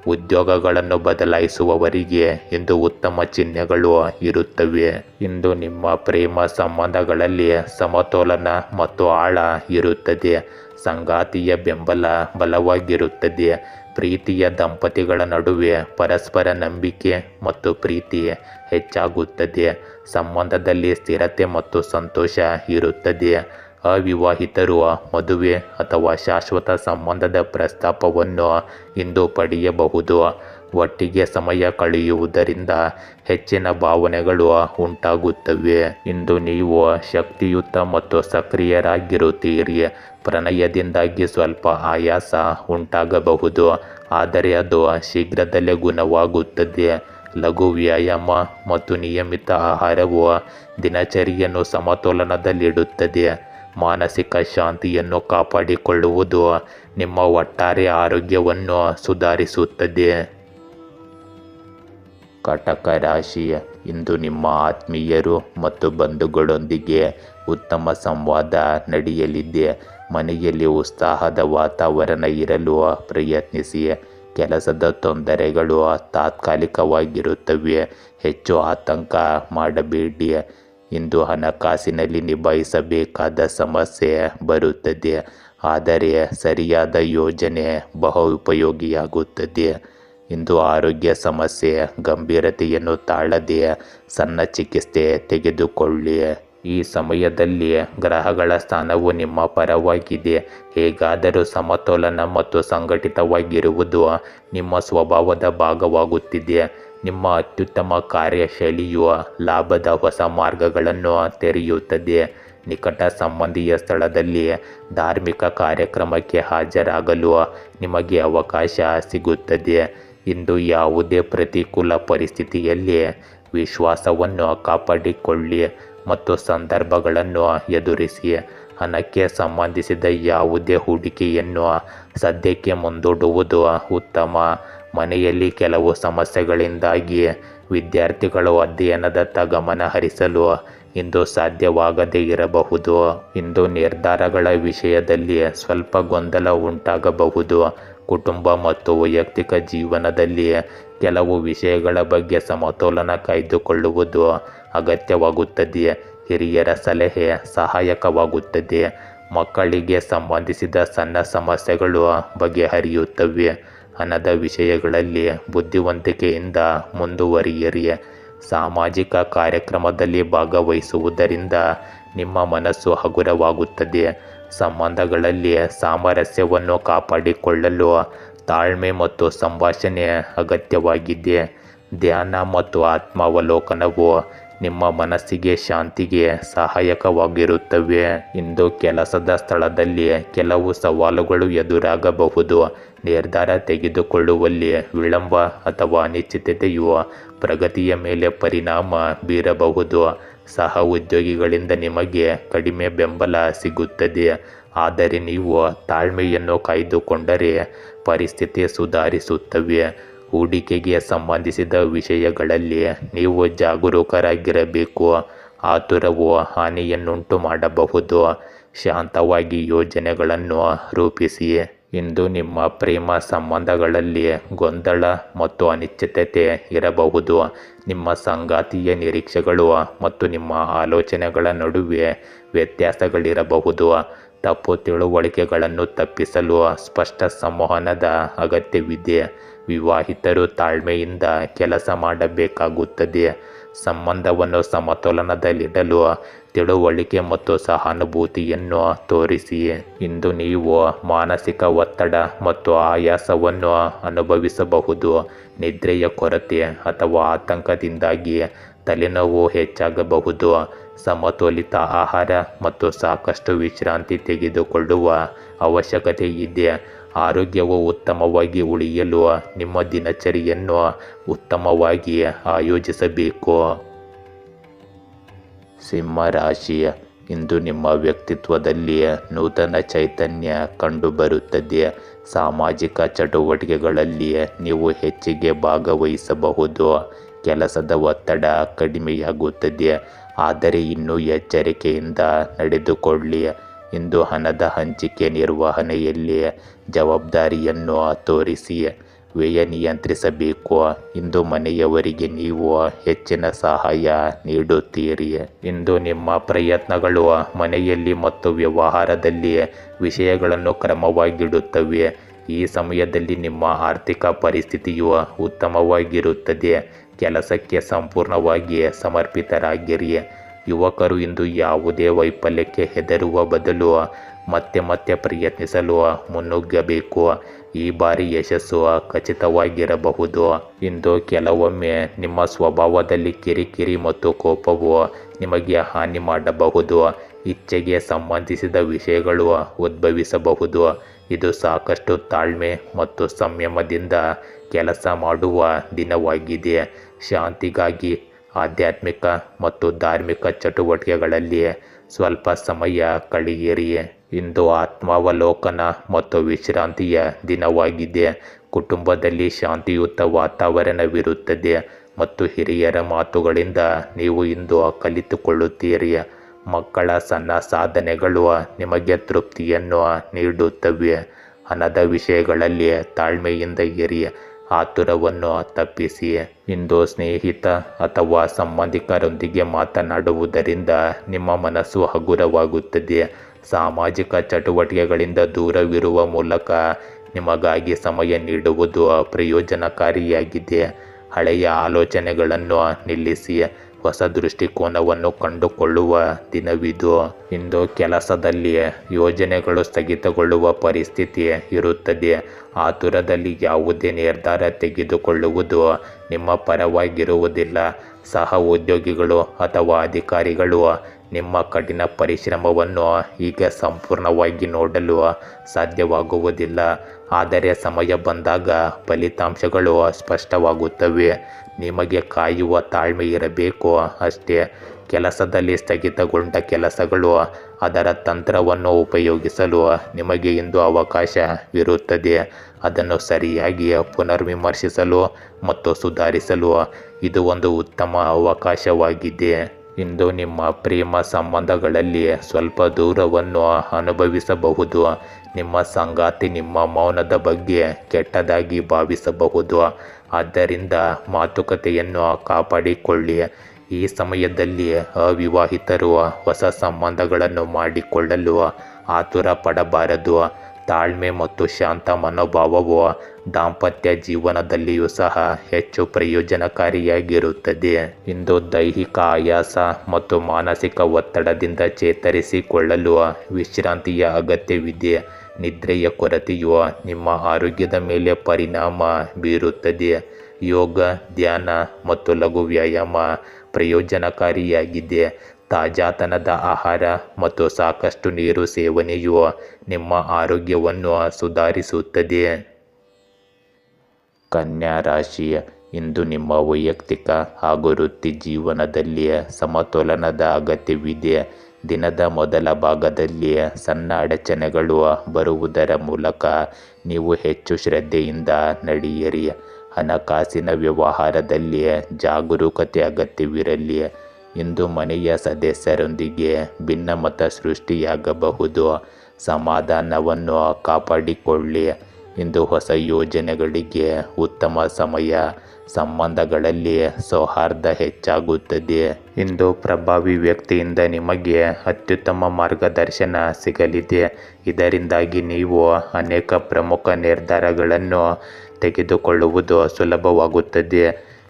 ಉದ್ಯೋಗಗಳನ್ನು ಬದಲಾಯಿಸುವವರಿಗೆ ಇಂದು ಉತ್ತಮ ಚಿಹ್ನೆಗಳು ಇರುತ್ತವೆ. ಇಂದು ನಿಮ್ಮ ಪ್ರೇಮ ಸಂಬಂಧಗಳಲ್ಲಿ ಸಮತೋಲನ ಮತ್ತು ಆಳ ಇರುತ್ತದೆ. ಸಂಗಾತಿಯ ಬೆಂಬಲ ಬಲವಾಗಿರುತ್ತದೆ. ಪ್ರೀತಿಯ ದಂಪತಿಗಳ ನಡುವೆ ಪರಸ್ಪರ ನಂಬಿಕೆ ಮತ್ತು ಪ್ರೀತಿ ಹೆಚ್ಚಾಗುತ್ತದೆ. ಸಂಬಂಧದಲ್ಲಿ ಸ್ಥಿರತೆ ಮತ್ತು ಸಂತೋಷ ಇರುತ್ತದೆ. ಅವಿವಾಹಿತರು ಮದುವೆ ಅಥವಾ ಶಾಶ್ವತ ಸಂಬಂಧದ ಪ್ರಸ್ತಾಪವನ್ನು ಇಂದು ಪಡೆಯಬಹುದು. ಒಟ್ಟಿಗೆ ಸಮಯ ಕಳೆಯುವುದರಿಂದ ಹೆಚ್ಚಿನ ಭಾವನೆಗಳು ಉಂಟಾಗುತ್ತವೆ. ಇಂದು ನೀವು ಶಕ್ತಿಯುತ ಮತ್ತು ಸಕ್ರಿಯರಾಗಿರುತ್ತೀರಿ. ಪ್ರಣಯದಿಂದಾಗಿ ಸ್ವಲ್ಪ ಆಯಾಸ ಉಂಟಾಗಬಹುದು, ಆದರೆ ಅದು ಶೀಘ್ರದಲ್ಲೇ ಗುಣವಾಗುತ್ತದೆ. ಲಘು ವ್ಯಾಯಾಮ ಮತ್ತು ನಿಯಮಿತ ಆಹಾರವು ದಿನಚರಿಯನ್ನು ಸಮತೋಲನದಲ್ಲಿಡುತ್ತದೆ. ಮಾನಸಿಕ ಶಾಂತಿಯನ್ನು ಕಾಪಾಡಿಕೊಳ್ಳುವುದು ನಿಮ್ಮ ಒಟ್ಟಾರೆ ಆರೋಗ್ಯವನ್ನು ಸುಧಾರಿಸುತ್ತದೆ. ಕಟಕ ರಾಶಿ, ಇಂದು ನಿಮ್ಮ ಆತ್ಮೀಯರು ಮತ್ತು ಬಂಧುಗಳೊಂದಿಗೆ ಉತ್ತಮ ಸಂವಾದ ನಡೆಯಲಿದೆ. ಮನೆಯಲ್ಲಿ ಉತ್ಸಾಹದ ವಾತಾವರಣ ಇರಲು ಪ್ರಯತ್ನಿಸಿ. ಕೆಲಸದ ತೊಂದರೆಗಳು ತಾತ್ಕಾಲಿಕವಾಗಿರುತ್ತವೆ. ಹೆಚ್ಚು ಆತಂಕ ಮಾಡಬೇಡಿ. ಇಂದು ಹಣಕಾಸಿನಲ್ಲಿ ನಿಭಾಯಿಸಬೇಕಾದ ಸಮಸ್ಯೆ ಬರುತ್ತದೆ, ಆದರೆ ಸರಿಯಾದ ಯೋಜನೆ ಬಹು ಉಪಯೋಗಿಯಾಗುತ್ತದೆ. ಇಂದು ಆರೋಗ್ಯ ಸಮಸ್ಯೆ ಗಂಭೀರತೆಯನ್ನು ತಾಳದೆ ಸಣ್ಣ ಚಿಕಿತ್ಸೆ ತೆಗೆದುಕೊಳ್ಳಿ. ಈ ಸಮಯದಲ್ಲಿ ಗ್ರಹಗಳ ಸ್ಥಾನವು ನಿಮ್ಮ ಪರವಾಗಿದೆ. ಹೇಗಾದರೂ ಸಮತೋಲನ ಮತ್ತು ಸಂಘಟಿತವಾಗಿರುವುದು ನಿಮ್ಮ ಸ್ವಭಾವದ ಭಾಗವಾಗುತ್ತಿದೆ. ನಿಮ್ಮ ಅತ್ಯುತ್ತಮ ಕಾರ್ಯಶೈಲಿಯು ಲಾಭದ ಹೊಸ ಮಾರ್ಗಗಳನ್ನು ತೆರೆಯುತ್ತದೆ. ನಿಕಟ ಸಂಬಂಧಿಯ ಸ್ಥಳದಲ್ಲಿ ಧಾರ್ಮಿಕ ಕಾರ್ಯಕ್ರಮಕ್ಕೆ ಹಾಜರಾಗಲು ನಿಮಗೆ ಅವಕಾಶ ಸಿಗುತ್ತದೆ. ಇಂದು ಯಾವುದೇ ಪ್ರತಿಕೂಲ ಪರಿಸ್ಥಿತಿಯಲ್ಲಿ ವಿಶ್ವಾಸವನ್ನು ಕಾಪಾಡಿಕೊಳ್ಳಿ ಮತ್ತು ಸಂದರ್ಭಗಳನ್ನು ಎದುರಿಸಿ. ಹಣಕ್ಕೆ ಸಂಬಂಧಿಸಿದ ಯಾವುದೇ ಹೂಡಿಕೆಯನ್ನು ಸದ್ಯಕ್ಕೆ ಮುಂದೂಡುವುದು ಉತ್ತಮ. ಮನೆಯಲ್ಲಿ ಕೆಲವು ಸಮಸ್ಯೆಗಳಿಂದಾಗಿ ವಿದ್ಯಾರ್ಥಿಗಳು ಅಧ್ಯಯನದತ್ತ ಗಮನ ಹರಿಸಲು ಇಂದು ಸಾಧ್ಯವಾಗದೇ ಇರಬಹುದು. ಇಂದು ನಿರ್ಧಾರಗಳ ವಿಷಯದಲ್ಲಿ ಸ್ವಲ್ಪ ಗೊಂದಲ ಉಂಟಾಗಬಹುದು. ಕುಟುಂಬ ಮತ್ತು ವೈಯಕ್ತಿಕ ಜೀವನದಲ್ಲಿ ಕೆಲವು ವಿಷಯಗಳ ಬಗ್ಗೆ ಸಮತೋಲನ ಕಾಯ್ದುಕೊಳ್ಳುವುದು ಅಗತ್ಯವಾಗುತ್ತದೆ. ಹಿರಿಯರ ಸಲಹೆ ಸಹಾಯಕವಾಗುತ್ತದೆ. ಮಕ್ಕಳಿಗೆ ಸಂಬಂಧಿಸಿದ ಸಣ್ಣ ಸಮಸ್ಯೆಗಳು ಬಗೆಹರಿಯುತ್ತವೆ. ಹಣದ ವಿಷಯಗಳಲ್ಲಿ ಬುದ್ಧಿವಂತಿಕೆಯಿಂದ ಮುಂದುವರಿಯಿರಿ. ಸಾಮಾಜಿಕ ಕಾರ್ಯಕ್ರಮದಲ್ಲಿ ಭಾಗವಹಿಸುವುದರಿಂದ ನಿಮ್ಮ ಮನಸ್ಸು ಹಗುರವಾಗುತ್ತದೆ. ಸಂಬಂಧಗಳಲ್ಲಿ ಸಾಮರಸ್ಯವನ್ನು ಕಾಪಾಡಿಕೊಳ್ಳಲು ತಾಳ್ಮೆ ಮತ್ತು ಸಂಭಾಷಣೆ ಅಗತ್ಯವಾಗಿದೆ. ಧ್ಯಾನ ಮತ್ತು ಆತ್ಮಾವಲೋಕನವು ನಿಮ್ಮ ಮನಸ್ಸಿಗೆ ಶಾಂತಿಗೆ ಸಹಾಯಕವಾಗಿರುತ್ತವೆ. ಇಂದು ಕೆಲಸದ ಸ್ಥಳದಲ್ಲಿ ಕೆಲವು ಸವಾಲುಗಳು ಎದುರಾಗಬಹುದು. ನಿರ್ಧಾರ ತೆಗೆದುಕೊಳ್ಳುವಲ್ಲಿ ವಿಳಂಬ ಅಥವಾ ಅನಿಶ್ಚಿತತೆಯು ಪ್ರಗತಿಯ ಮೇಲೆ ಪರಿಣಾಮ ಬೀರಬಹುದು. ಸಹ ಉದ್ಯೋಗಿಗಳಿಂದ ನಿಮಗೆ ಕಡಿಮೆ ಬೆಂಬಲ ಸಿಗುತ್ತದೆ, ಆದರೆ ನೀವು ತಾಳ್ಮೆಯನ್ನು ಕಾಯ್ದುಕೊಂಡರೆ ಪರಿಸ್ಥಿತಿ ಸುಧಾರಿಸುತ್ತವೆ. ಹೂಡಿಕೆಗೆ ಸಂಬಂಧಿಸಿದ ವಿಷಯಗಳಲ್ಲಿ ನೀವು ಜಾಗರೂಕರಾಗಿರಬೇಕು. ಆತುರವು ಹಾನಿಯನ್ನುಂಟು ಮಾಡಬಹುದು. ಶಾಂತವಾಗಿ ಯೋಜನೆಗಳನ್ನು ರೂಪಿಸಿ. ಇಂದು ನಿಮ್ಮ ಪ್ರೇಮ ಸಂಬಂಧಗಳಲ್ಲಿ ಗೊಂದಲ ಮತ್ತು ಅನಿಶ್ಚಿತತೆ ಇರಬಹುದು. ನಿಮ್ಮ ಸಂಗಾತಿಯ ನಿರೀಕ್ಷೆಗಳು ಮತ್ತು ನಿಮ್ಮ ಆಲೋಚನೆಗಳ ನಡುವೆ ವ್ಯತ್ಯಾಸಗಳಿರಬಹುದು. ತಪ್ಪು ತಿಳುವಳಿಕೆಗಳನ್ನು ತಪ್ಪಿಸಲು ಸ್ಪಷ್ಟ ಸಂವಹನದ ಅಗತ್ಯವಿದೆ. ವಿವಾಹಿತರು ತಾಳ್ಮೆಯಿಂದ ಕೆಲಸ ಮಾಡಬೇಕಾಗುತ್ತದೆ. ಸಂಬಂಧವನ್ನು ಸಮತೋಲನದಲ್ಲಿಡಲು ತಿಳುವಳಿಕೆ ಮತ್ತು ಸಹಾನುಭೂತಿಯನ್ನು ತೋರಿಸಿ. ಇಂದು ನೀವು ಮಾನಸಿಕ ಒತ್ತಡ ಮತ್ತು ಆಯಾಸವನ್ನು ಅನುಭವಿಸಬಹುದು. ನಿದ್ರೆಯ ಕೊರತೆ ಅಥವಾ ಆತಂಕದಿಂದಾಗಿ ತಲೆನೋವು ಹೆಚ್ಚಾಗಬಹುದು. ಸಮತೋಲಿತ ಆಹಾರ ಮತ್ತು ಸಾಕಷ್ಟು ವಿಶ್ರಾಂತಿ ತೆಗೆದುಕೊಳ್ಳುವ ಅವಶ್ಯಕತೆ ಇದೆ. ಆರೋಗ್ಯವು ಉತ್ತಮವಾಗಿ ಉಳಿಯಲು ನಿಮ್ಮ ದಿನಚರಿಯನ್ನು ಉತ್ತಮವಾಗಿ ಆಯೋಜಿಸಬೇಕು. ಸಿಂಹ ರಾಶಿ, ಇಂದು ನಿಮ್ಮ ವ್ಯಕ್ತಿತ್ವದಲ್ಲಿ ನೂತನ ಚೈತನ್ಯ ಕಂಡುಬರುತ್ತದೆ. ಸಾಮಾಜಿಕ ಚಟುವಟಿಕೆಗಳಲ್ಲಿ ನೀವು ಹೆಚ್ಚಿಗೆ ಭಾಗವಹಿಸಬಹುದು. ಕೆಲಸದ ಒತ್ತಡ ಕಡಿಮೆಯಾಗುತ್ತದೆ, ಆದರೆ ಇನ್ನೂ ಎಚ್ಚರಿಕೆಯಿಂದ ನಡೆದುಕೊಳ್ಳಿ. ಇಂದು ಹಣದ ಹಂಚಿಕೆ ನಿರ್ವಹಣೆಯಲ್ಲಿ ಜವಾಬ್ದಾರಿಯನ್ನು ತೋರಿಸಿ. ವ್ಯಯ ನಿಯಂತ್ರಿಸಬೇಕು. ಇಂದು ಮನೆಯವರಿಗೆ ನೀವು ಹೆಚ್ಚಿನ ಸಹಾಯ ನೀಡುತ್ತೀರಿ. ಇಂದು ನಿಮ್ಮ ಪ್ರಯತ್ನಗಳು ಮನೆಯಲ್ಲಿ ಮತ್ತು ವ್ಯವಹಾರದಲ್ಲಿ ವಿಷಯಗಳನ್ನು ಕ್ರಮವಾಗಿಡುತ್ತವೆ. ಈ ಸಮಯದಲ್ಲಿ ನಿಮ್ಮ ಆರ್ಥಿಕ ಪರಿಸ್ಥಿತಿಯು ಉತ್ತಮವಾಗಿರುತ್ತದೆ. ಕೆಲಸಕ್ಕೆ ಸಂಪೂರ್ಣವಾಗಿ ಸಮರ್ಪಿತರಾಗಿರಿ. ಯುವಕರು ಇಂದು ಯಾವುದೇ ವೈಫಲ್ಯಕ್ಕೆ ಹೆದರುವ ಬದಲು ಮತ್ತೆ ಪ್ರಯತ್ನಿಸಲು ಮುನ್ನುಗ್ಗಬೇಕು. ಈ ಬಾರಿ ಯಶಸ್ಸು ಖಚಿತವಾಗಿರಬಹುದು. ಇಂದು ಕೆಲವೊಮ್ಮೆ ನಿಮ್ಮ ಸ್ವಭಾವದಲ್ಲಿ ಕಿರಿಕಿರಿ ಮತ್ತು ಕೋಪವು ನಿಮಗೆ ಹಾನಿ ಮಾಡಬಹುದು. ಇಚ್ಛೆಗೆ ಸಂಬಂಧಿಸಿದ ವಿಷಯಗಳು ಉದ್ಭವಿಸಬಹುದು. ಇದು ಸಾಕಷ್ಟು ತಾಳ್ಮೆ ಮತ್ತು ಸಂಯಮದಿಂದ ಕೆಲಸ ಮಾಡುವ ದಿನವಾಗಿದೆ. ಶಾಂತಿಗಾಗಿ ಆಧ್ಯಾತ್ಮಿಕ ಮತ್ತು ಧಾರ್ಮಿಕ ಚಟುವಟಿಕೆಗಳಲ್ಲಿ ಸ್ವಲ್ಪ ಸಮಯ ಕಳೆಯಿರಿ. ಇಂದು ಆತ್ಮಾವಲೋಕನ ಮತ್ತು ವಿಶ್ರಾಂತಿಯ ದಿನವಾಗಿದೆ. ಕುಟುಂಬದಲ್ಲಿ ಶಾಂತಿಯುತ ವಾತಾವರಣವಿರುತ್ತದೆ ಮತ್ತು ಹಿರಿಯರ ಮಾತುಗಳಿಂದ ನೀವು ಇಂದು ಕಲಿತುಕೊಳ್ಳುತ್ತೀರಿ. ಮಕ್ಕಳ ಸಣ್ಣ ಸಾಧನೆಗಳು ನಿಮಗೆ ತೃಪ್ತಿಯನ್ನು ನೀಡುತ್ತವೆ. ಹಣದ ವಿಷಯಗಳಲ್ಲಿ ತಾಳ್ಮೆಯಿಂದ ಇರಿ. ಆತುರವನ್ನು ತಪ್ಪಿಸಿ. ಇಂದು ಸ್ನೇಹಿತ ಅಥವಾ ಸಂಬಂಧಿಕರೊಂದಿಗೆ ಮಾತನಾಡುವುದರಿಂದ ನಿಮ್ಮ ಮನಸ್ಸು ಹಗುರವಾಗುತ್ತದೆ. ಸಾಮಾಜಿಕ ಚಟುವಟಿಕೆಗಳಿಂದ ದೂರವಿರುವ ಮೂಲಕ ನಿಮಗಾಗಿ ಸಮಯ ನೀಡುವುದು ಪ್ರಯೋಜನಕಾರಿಯಾಗಿದೆ. ಹಳೆಯ ಆಲೋಚನೆಗಳನ್ನು ನಿಲ್ಲಿಸಿ. ಹೊಸ ದೃಷ್ಟಿಕೋನವನ್ನು ಕಂಡುಕೊಳ್ಳುವ ದಿನವಿದು. ಇಂದು ಕೆಲಸದಲ್ಲಿ ಯೋಜನೆಗಳು ಸ್ಥಗಿತಗೊಳ್ಳುವ ಪರಿಸ್ಥಿತಿ ಇರುತ್ತದೆ. ಆತುರದಲ್ಲಿ ಯಾವುದೇ ನಿರ್ಧಾರ ತೆಗೆದುಕೊಳ್ಳುವುದು ನಿಮ್ಮ ಪರವಾಗಿರುವುದಿಲ್ಲ. ಸಹ ಉದ್ಯೋಗಿಗಳು ಅಥವಾ ಅಧಿಕಾರಿಗಳು ನಿಮ್ಮ ಕಠಿಣ ಪರಿಶ್ರಮವನ್ನು ಈಗ ಸಂಪೂರ್ಣವಾಗಿ ನೋಡಲು ಸಾಧ್ಯವಾಗುವುದಿಲ್ಲ, ಆದರೆ ಸಮಯ ಬಂದಾಗ ಫಲಿತಾಂಶಗಳು ಸ್ಪಷ್ಟವಾಗುತ್ತವೆ. ನಿಮಗೆ ಕಾಯುವ ತಾಳ್ಮೆ ಇರಬೇಕು ಅಷ್ಟೇ. ಕೆಲಸದಲ್ಲಿ ಸ್ಥಗಿತಗೊಂಡ ಕೆಲಸಗಳು ಅದರ ತಂತ್ರವನ್ನು ಉಪಯೋಗಿಸಲು ನಿಮಗೆ ಇಂದು ಅವಕಾಶವಿರುತ್ತದೆ. ಅದನ್ನು ಸರಿಯಾಗಿ ಪುನರ್ವಿಮರ್ಶಿಸಲು ಮತ್ತು ಸುಧಾರಿಸಲು ಇದು ಒಂದು ಉತ್ತಮ ಅವಕಾಶವಾಗಿದೆ. ಇಂದು ನಿಮ್ಮ ಪ್ರೇಮ ಸಂಬಂಧಗಳಲ್ಲಿ ಸ್ವಲ್ಪ ದೂರವನ್ನು ಅನುಭವಿಸಬಹುದು. ನಿಮ್ಮ ಸಂಗಾತಿ ನಿಮ್ಮ ಮೌನದ ಬಗ್ಗೆ ಕೆಟ್ಟದಾಗಿ ಭಾವಿಸಬಹುದು. ಆದ್ದರಿಂದ ಮಾತುಕತೆಯನ್ನು ಕಾಪಾಡಿಕೊಳ್ಳಿ. ಈ ಸಮಯದಲ್ಲಿ ಅವಿವಾಹಿತರು ಹೊಸ ಸಂಬಂಧಗಳನ್ನು ಮಾಡಿಕೊಳ್ಳಲು ಆತುರ ಪಡಬಾರದು. ತಾಳ್ಮೆ ಮತ್ತು ಶಾಂತ ಮನೋಭಾವವು ದಾಂಪತ್ಯ ಜೀವನದಲ್ಲಿಯೂ ಸಹ ಹೆಚ್ಚು ಪ್ರಯೋಜನಕಾರಿಯಾಗಿರುತ್ತದೆ. ಇಂದು ದೈಹಿಕ ಆಯಾಸ ಮತ್ತು ಮಾನಸಿಕ ಒತ್ತಡದಿಂದ ಚೇತರಿಸಿಕೊಳ್ಳಲು ವಿಶ್ರಾಂತಿಯ ಅಗತ್ಯವಿದೆ. ನಿದ್ರೆಯ ಕೊರತೆಯು ನಿಮ್ಮ ಆರೋಗ್ಯದ ಮೇಲೆ ಪರಿಣಾಮ ಬೀರುತ್ತದೆ. ಯೋಗ, ಧ್ಯಾನ ಮತ್ತು ಲಘು ವ್ಯಾಯಾಮ ಪ್ರಯೋಜನಕಾರಿಯಾಗಿದೆ. ತಾಜಾತನದ ಆಹಾರ ಮತ್ತು ಸಾಕಷ್ಟು ನೀರು ಸೇವನೆಯು ನಿಮ್ಮ ಆರೋಗ್ಯವನ್ನು ಸುಧಾರಿಸುತ್ತದೆ. ಕನ್ಯಾ ರಾಶಿ, ಇಂದು ನಿಮ್ಮ ವೈಯಕ್ತಿಕ ಹಾಗೂ ವೃತ್ತಿ ಜೀವನದಲ್ಲಿ ಸಮತೋಲನದ ಅಗತ್ಯವಿದೆ. ದಿನದ ಮೊದಲ ಭಾಗದಲ್ಲಿ ಸಣ್ಣ ಅಡಚಣೆಗಳು ಬರುವುದರ ಮೂಲಕ ನೀವು ಹೆಚ್ಚು ಶ್ರದ್ಧೆಯಿಂದ ನಡೆಯಿರಿ. ಹಣಕಾಸಿನ ವ್ಯವಹಾರದಲ್ಲಿ ಜಾಗರೂಕತೆ ಅಗತ್ಯವಿರಲಿ. ಇಂದು ಮನೆಯ ಸದಸ್ಯರೊಂದಿಗೆ ಭಿನ್ನಮತ ಸೃಷ್ಟಿಯಾಗಬಹುದು. ಸಮಾಧಾನವನ್ನು ಕಾಪಾಡಿಕೊಳ್ಳಿ. ಇಂದು ಹೊಸ ಯೋಜನೆಗಳಿಗೆ ಉತ್ತಮ ಸಮಯ. ಸಂಬಂಧಗಳಲ್ಲಿ ಸೌಹಾರ್ದ ಹೆಚ್ಚಾಗುತ್ತದೆ. ಇಂದು ಪ್ರಭಾವಿ ವ್ಯಕ್ತಿಯಿಂದ ನಿಮಗೆ ಅತ್ಯುತ್ತಮ ಮಾರ್ಗದರ್ಶನ ಸಿಗಲಿದೆ. ಇದರಿಂದಾಗಿ ನೀವು ಅನೇಕ ಪ್ರಮುಖ ನಿರ್ಧಾರಗಳನ್ನು ತೆಗೆದುಕೊಳ್ಳುವುದು ಸುಲಭವಾಗುತ್ತದೆ.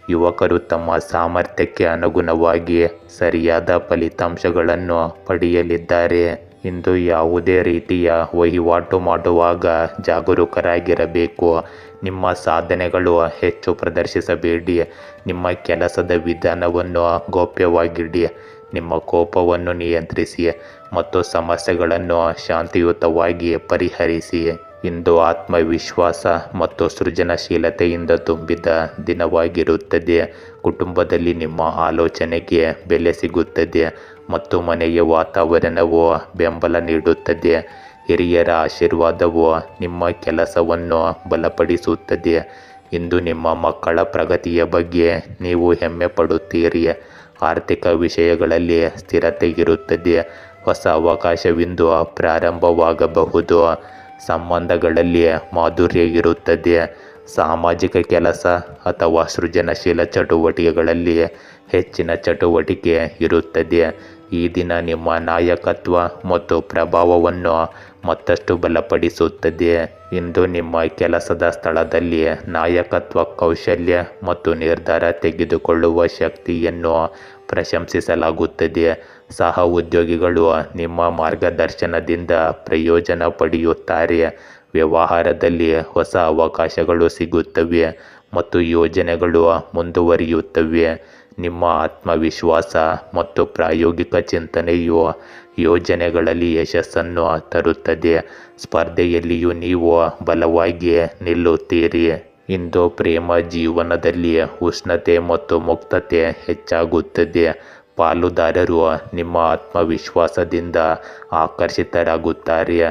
ಯುವಕರು ತಮ್ಮ ಸಾಮರ್ಥ್ಯಕ್ಕೆ ಅನುಗುಣವಾಗಿ ಸರಿಯಾದ ಫಲಿತಾಂಶಗಳನ್ನು ಪಡೆಯಲಿದ್ದಾರೆ. ಇಂದು ಯಾವುದೇ ರೀತಿಯ ವಹಿವಾಟು ಮಾಡುವಾಗ ಜಾಗರೂಕರಾಗಿರಬೇಕು. ನಿಮ್ಮ ಸಾಧನೆಗಳು ಹೆಚ್ಚು ಪ್ರದರ್ಶಿಸಬೇಡಿ. ನಿಮ್ಮ ಕೆಲಸದ ವಿಧಾನವನ್ನು ಗೌಪ್ಯವಾಗಿಡಿ. ನಿಮ್ಮ ಕೋಪವನ್ನು ನಿಯಂತ್ರಿಸಿ ಮತ್ತು ಸಮಸ್ಯೆಗಳನ್ನು ಶಾಂತಿಯುತವಾಗಿ ಪರಿಹರಿಸಿ. ಇಂದು ಆತ್ಮವಿಶ್ವಾಸ ಮತ್ತು ಸೃಜನಶೀಲತೆಯಿಂದ ತುಂಬಿದ ದಿನವಾಗಿರುತ್ತದೆ. ಕುಟುಂಬದಲ್ಲಿ ನಿಮ್ಮ ಆಲೋಚನೆಗೆ ಬೆಲೆ ಸಿಗುತ್ತದೆ ಮತ್ತು ಮನೆಯ ವಾತಾವರಣವು ಬೆಂಬಲ ನೀಡುತ್ತದೆ. ಹಿರಿಯರ ಆಶೀರ್ವಾದವು ನಿಮ್ಮ ಕೆಲಸವನ್ನು ಬಲಪಡಿಸುತ್ತದೆ. ಇಂದು ನಿಮ್ಮ ಮಕ್ಕಳ ಪ್ರಗತಿಯ ಬಗ್ಗೆ ನೀವು ಹೆಮ್ಮೆ ಪಡುತ್ತೀರಿ. ಆರ್ಥಿಕ ವಿಷಯಗಳಲ್ಲಿ ಸ್ಥಿರತೆ ಇರುತ್ತದೆ. ಹೊಸ ಅವಕಾಶವಿಂದು ಪ್ರಾರಂಭವಾಗಬಹುದು. ಸಂಬಂಧಗಳಲ್ಲಿ ಮಾಧುರ್ಯ ಇರುತ್ತದೆ. ಸಾಮಾಜಿಕ ಕೆಲಸ ಅಥವಾ ಸೃಜನಶೀಲ ಚಟುವಟಿಕೆಗಳಲ್ಲಿ ಹೆಚ್ಚಿನ ಚಟುವಟಿಕೆ ಇರುತ್ತದೆ. ಈ ದಿನ ನಿಮ್ಮ ನಾಯಕತ್ವ ಮತ್ತು ಪ್ರಭಾವವನ್ನು ಮತ್ತಷ್ಟು ಬಲಪಡಿಸುತ್ತದೆ. ಇಂದು ನಿಮ್ಮ ಕೆಲಸದ ಸ್ಥಳದಲ್ಲಿ ನಾಯಕತ್ವ ಕೌಶಲ್ಯ ಮತ್ತು ನಿರ್ಧಾರ ತೆಗೆದುಕೊಳ್ಳುವ ಶಕ್ತಿಯನ್ನು ಪ್ರಶಂಸಿಸಲಾಗುತ್ತದೆ. ಸಹ ಉದ್ಯೋಗಿಗಳು ನಿಮ್ಮ ಮಾರ್ಗದರ್ಶನದಿಂದ ಪ್ರಯೋಜನ ಪಡೆಯುತ್ತಾರೆ. ವ್ಯವಹಾರದಲ್ಲಿ ಹೊಸ ಅವಕಾಶಗಳು ಸಿಗುತ್ತವೆ ಮತ್ತು ಯೋಜನೆಗಳು ಮುಂದುವರಿಯುತ್ತವೆ. ನಿಮ್ಮ ಆತ್ಮವಿಶ್ವಾಸ ಮತ್ತು ಪ್ರಾಯೋಗಿಕ ಚಿಂತನೆಯು ಯೋಜನೆಗಳಲ್ಲಿ ಯಶಸ್ಸನ್ನು ತರುತ್ತದೆ. ಸ್ಪರ್ಧೆಯಲ್ಲಿಯೂ ನೀವು ಬಲವಾಗಿ ನಿಲ್ಲುತ್ತೀರಿ. ಇಂದು ಪ್ರೇಮ ಜೀವನದಲ್ಲಿ ಉಷ್ಣತೆ ಮತ್ತು ಮುಕ್ತತೆ ಹೆಚ್ಚಾಗುತ್ತದೆ. ಪಾಲುದಾರರು ನಿಮ್ಮ ಆತ್ಮವಿಶ್ವಾಸದಿಂದ ಆಕರ್ಷಿತರಾಗುತ್ತಾರೆ.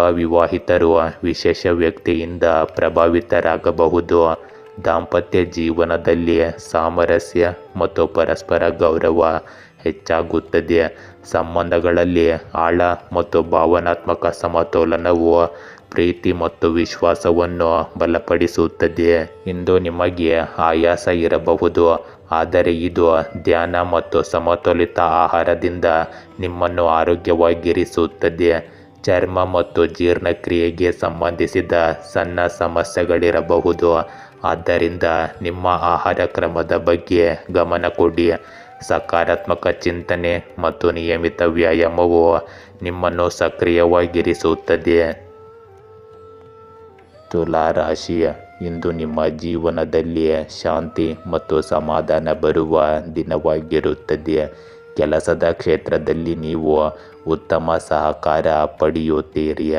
ಅವಿವಾಹಿತರು ವಿಶೇಷ ವ್ಯಕ್ತಿಯಿಂದ ಪ್ರಭಾವಿತರಾಗಬಹುದು. ದಾಂಪತ್ಯ ಜೀವನದಲ್ಲಿ ಸಾಮರಸ್ಯ ಮತ್ತು ಪರಸ್ಪರ ಗೌರವ ಹೆಚ್ಚಾಗುತ್ತದೆ. ಸಂಬಂಧಗಳಲ್ಲಿ ಆಳ ಮತ್ತು ಭಾವನಾತ್ಮಕ ಸಮತೋಲನವು ಪ್ರೀತಿ ಮತ್ತು ವಿಶ್ವಾಸವನ್ನು ಬಲಪಡಿಸುತ್ತದೆ. ಇಂದು ನಿಮಗೆ ಆಯಾಸ ಇರಬಹುದು, ಆದರೆ ಇದು ಧ್ಯಾನ ಮತ್ತು ಸಮತೋಲಿತ ಆಹಾರದಿಂದ ನಿಮ್ಮನ್ನು ಆರೋಗ್ಯವಾಗಿರಿಸುತ್ತದೆ. ಚರ್ಮ ಮತ್ತು ಜೀರ್ಣಕ್ರಿಯೆಗೆ ಸಂಬಂಧಿಸಿದ ಸಣ್ಣ ಸಮಸ್ಯೆಗಳಿರಬಹುದು, ಆದ್ದರಿಂದ ನಿಮ್ಮ ಆಹಾರ ಕ್ರಮದ ಬಗ್ಗೆ ಗಮನ ಕೊಡಿ. ಸಕಾರಾತ್ಮಕ ಚಿಂತನೆ ಮತ್ತು ನಿಯಮಿತ ವ್ಯಾಯಾಮವು ನಿಮ್ಮನ್ನು ಸಕ್ರಿಯವಾಗಿರಿಸುತ್ತದೆ. ತುಲಾ ರಾಶಿ, ಇಂದು ನಿಮ್ಮ ಜೀವನದಲ್ಲಿ ಶಾಂತಿ ಮತ್ತು ಸಮಾಧಾನ ಬರುವ ದಿನವಾಗಿರುತ್ತದೆ. ಕೆಲಸದ ಕ್ಷೇತ್ರದಲ್ಲಿ ನೀವು ಉತ್ತಮ ಸಹಕಾರ ಪಡೆಯುತ್ತೀರಿ.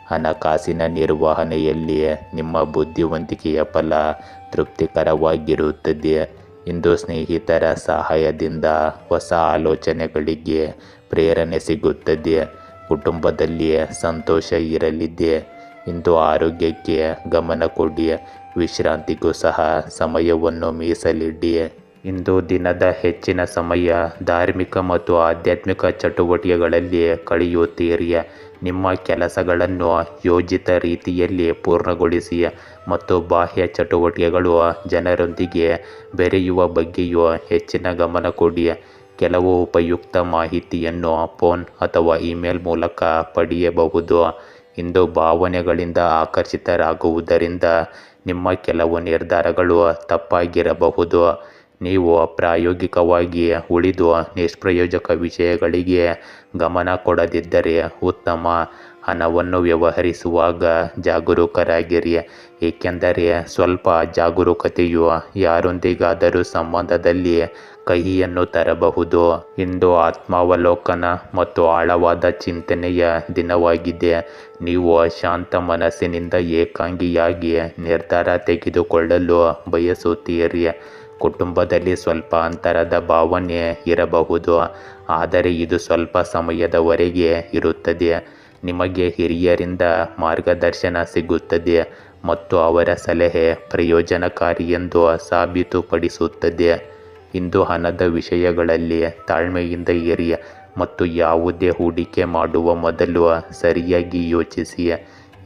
ಹಣಕಾಸಿನ ನಿರ್ವಹಣೆಯಲ್ಲಿ ನಿಮ್ಮ ಬುದ್ಧಿವಂತಿಕೆಯ ಫಲ ತೃಪ್ತಿಕರವಾಗಿರುತ್ತದೆ. ಇಂದು ಸ್ನೇಹಿತರ ಸಹಾಯದಿಂದ ಹೊಸ ಆಲೋಚನೆಗಳಿಗೆ ಪ್ರೇರಣೆ ಸಿಗುತ್ತದೆ. ಕುಟುಂಬದಲ್ಲಿ ಸಂತೋಷ ಇರಲಿದೆ. ಇಂದು ಆರೋಗ್ಯಕ್ಕೆ ಗಮನ ಕೊಡಿ, ವಿಶ್ರಾಂತಿಗೂ ಸಹ ಸಮಯವನ್ನು ಮೀಸಲಿಡಿ. ಇಂದು ದಿನದ ಹೆಚ್ಚಿನ ಸಮಯ ಧಾರ್ಮಿಕ ಮತ್ತು ಆಧ್ಯಾತ್ಮಿಕ ಚಟುವಟಿಕೆಗಳಲ್ಲಿ ಕಳೆಯುತ್ತೀರಿ. ನಿಮ್ಮ ಕೆಲಸಗಳನ್ನು ಯೋಜಿತ ರೀತಿಯಲ್ಲಿ ಪೂರ್ಣಗೊಳಿಸಿ ಮತ್ತು ಬಾಹ್ಯ ಚಟುವಟಿಕೆಗಳು ಜನರೊಂದಿಗೆ ಬೆರೆಯುವ ಬಗ್ಗೆಯೂ ಹೆಚ್ಚಿನ ಗಮನ ಕೊಡಿ. ಕೆಲವು ಉಪಯುಕ್ತ ಮಾಹಿತಿಯನ್ನು ಫೋನ್ ಅಥವಾ ಇಮೇಲ್ ಮೂಲಕ ಪಡೆಯಬಹುದು. ಇಂದು ಭಾವನೆಗಳಿಂದ ಆಕರ್ಷಿತರಾಗುವುದರಿಂದ ನಿಮ್ಮ ಕೆಲವು ನಿರ್ಧಾರಗಳು ತಪ್ಪಾಗಿರಬಹುದು. ನೀವು ಪ್ರಾಯೋಗಿಕವಾಗಿ ಉಳಿದು ನಿಷ್ಪ್ರಯೋಜಕ ವಿಷಯಗಳಿಗೆ ಗಮನ ಕೊಡದಿದ್ದರೆ ಉತ್ತಮ. ಹಣವನ್ನು ವ್ಯವಹರಿಸುವಾಗ ಜಾಗರೂಕರಾಗಿರಿ, ಏಕೆಂದರೆ ಸ್ವಲ್ಪ ಜಾಗರೂಕತೆಯು ಯಾರೊಂದಿಗಾದರೂ ಸಂಬಂಧದಲ್ಲಿ ಕಹಿಯನ್ನು ತರಬಹುದು. ಇಂದು ಆತ್ಮಾವಲೋಕನ ಮತ್ತು ಆಳವಾದ ಚಿಂತನೆಯ ದಿನವಾಗಿದೆ. ನೀವು ಶಾಂತ ಮನಸ್ಸಿನಿಂದ ಏಕಾಂಗಿಯಾಗಿ ನಿರ್ಧಾರ ತೆಗೆದುಕೊಳ್ಳಲು ಬಯಸುತ್ತೀರಿ. ಕುಟುಂಬದಲ್ಲಿ ಸ್ವಲ್ಪ ಅಂತರದ ಭಾವನೆ ಇರಬಹುದು, ಆದರೆ ಇದು ಸ್ವಲ್ಪ ಸಮಯದವರೆಗೆ ಇರುತ್ತದೆ. ನಿಮಗೆ ಹಿರಿಯರಿಂದ ಮಾರ್ಗದರ್ಶನ ಸಿಗುತ್ತದೆ ಮತ್ತು ಅವರ ಸಲಹೆ ಪ್ರಯೋಜನಕಾರಿ ಎಂದು ಸಾಬೀತುಪಡಿಸುತ್ತದೆ. ಇಂದು ಹಣದ ವಿಷಯಗಳಲ್ಲಿ ತಾಳ್ಮೆಯಿಂದ ಇರಿ ಮತ್ತು ಯಾವುದೇ ಹೂಡಿಕೆ ಮಾಡುವ ಮೊದಲು ಸರಿಯಾಗಿ ಯೋಚಿಸಿ.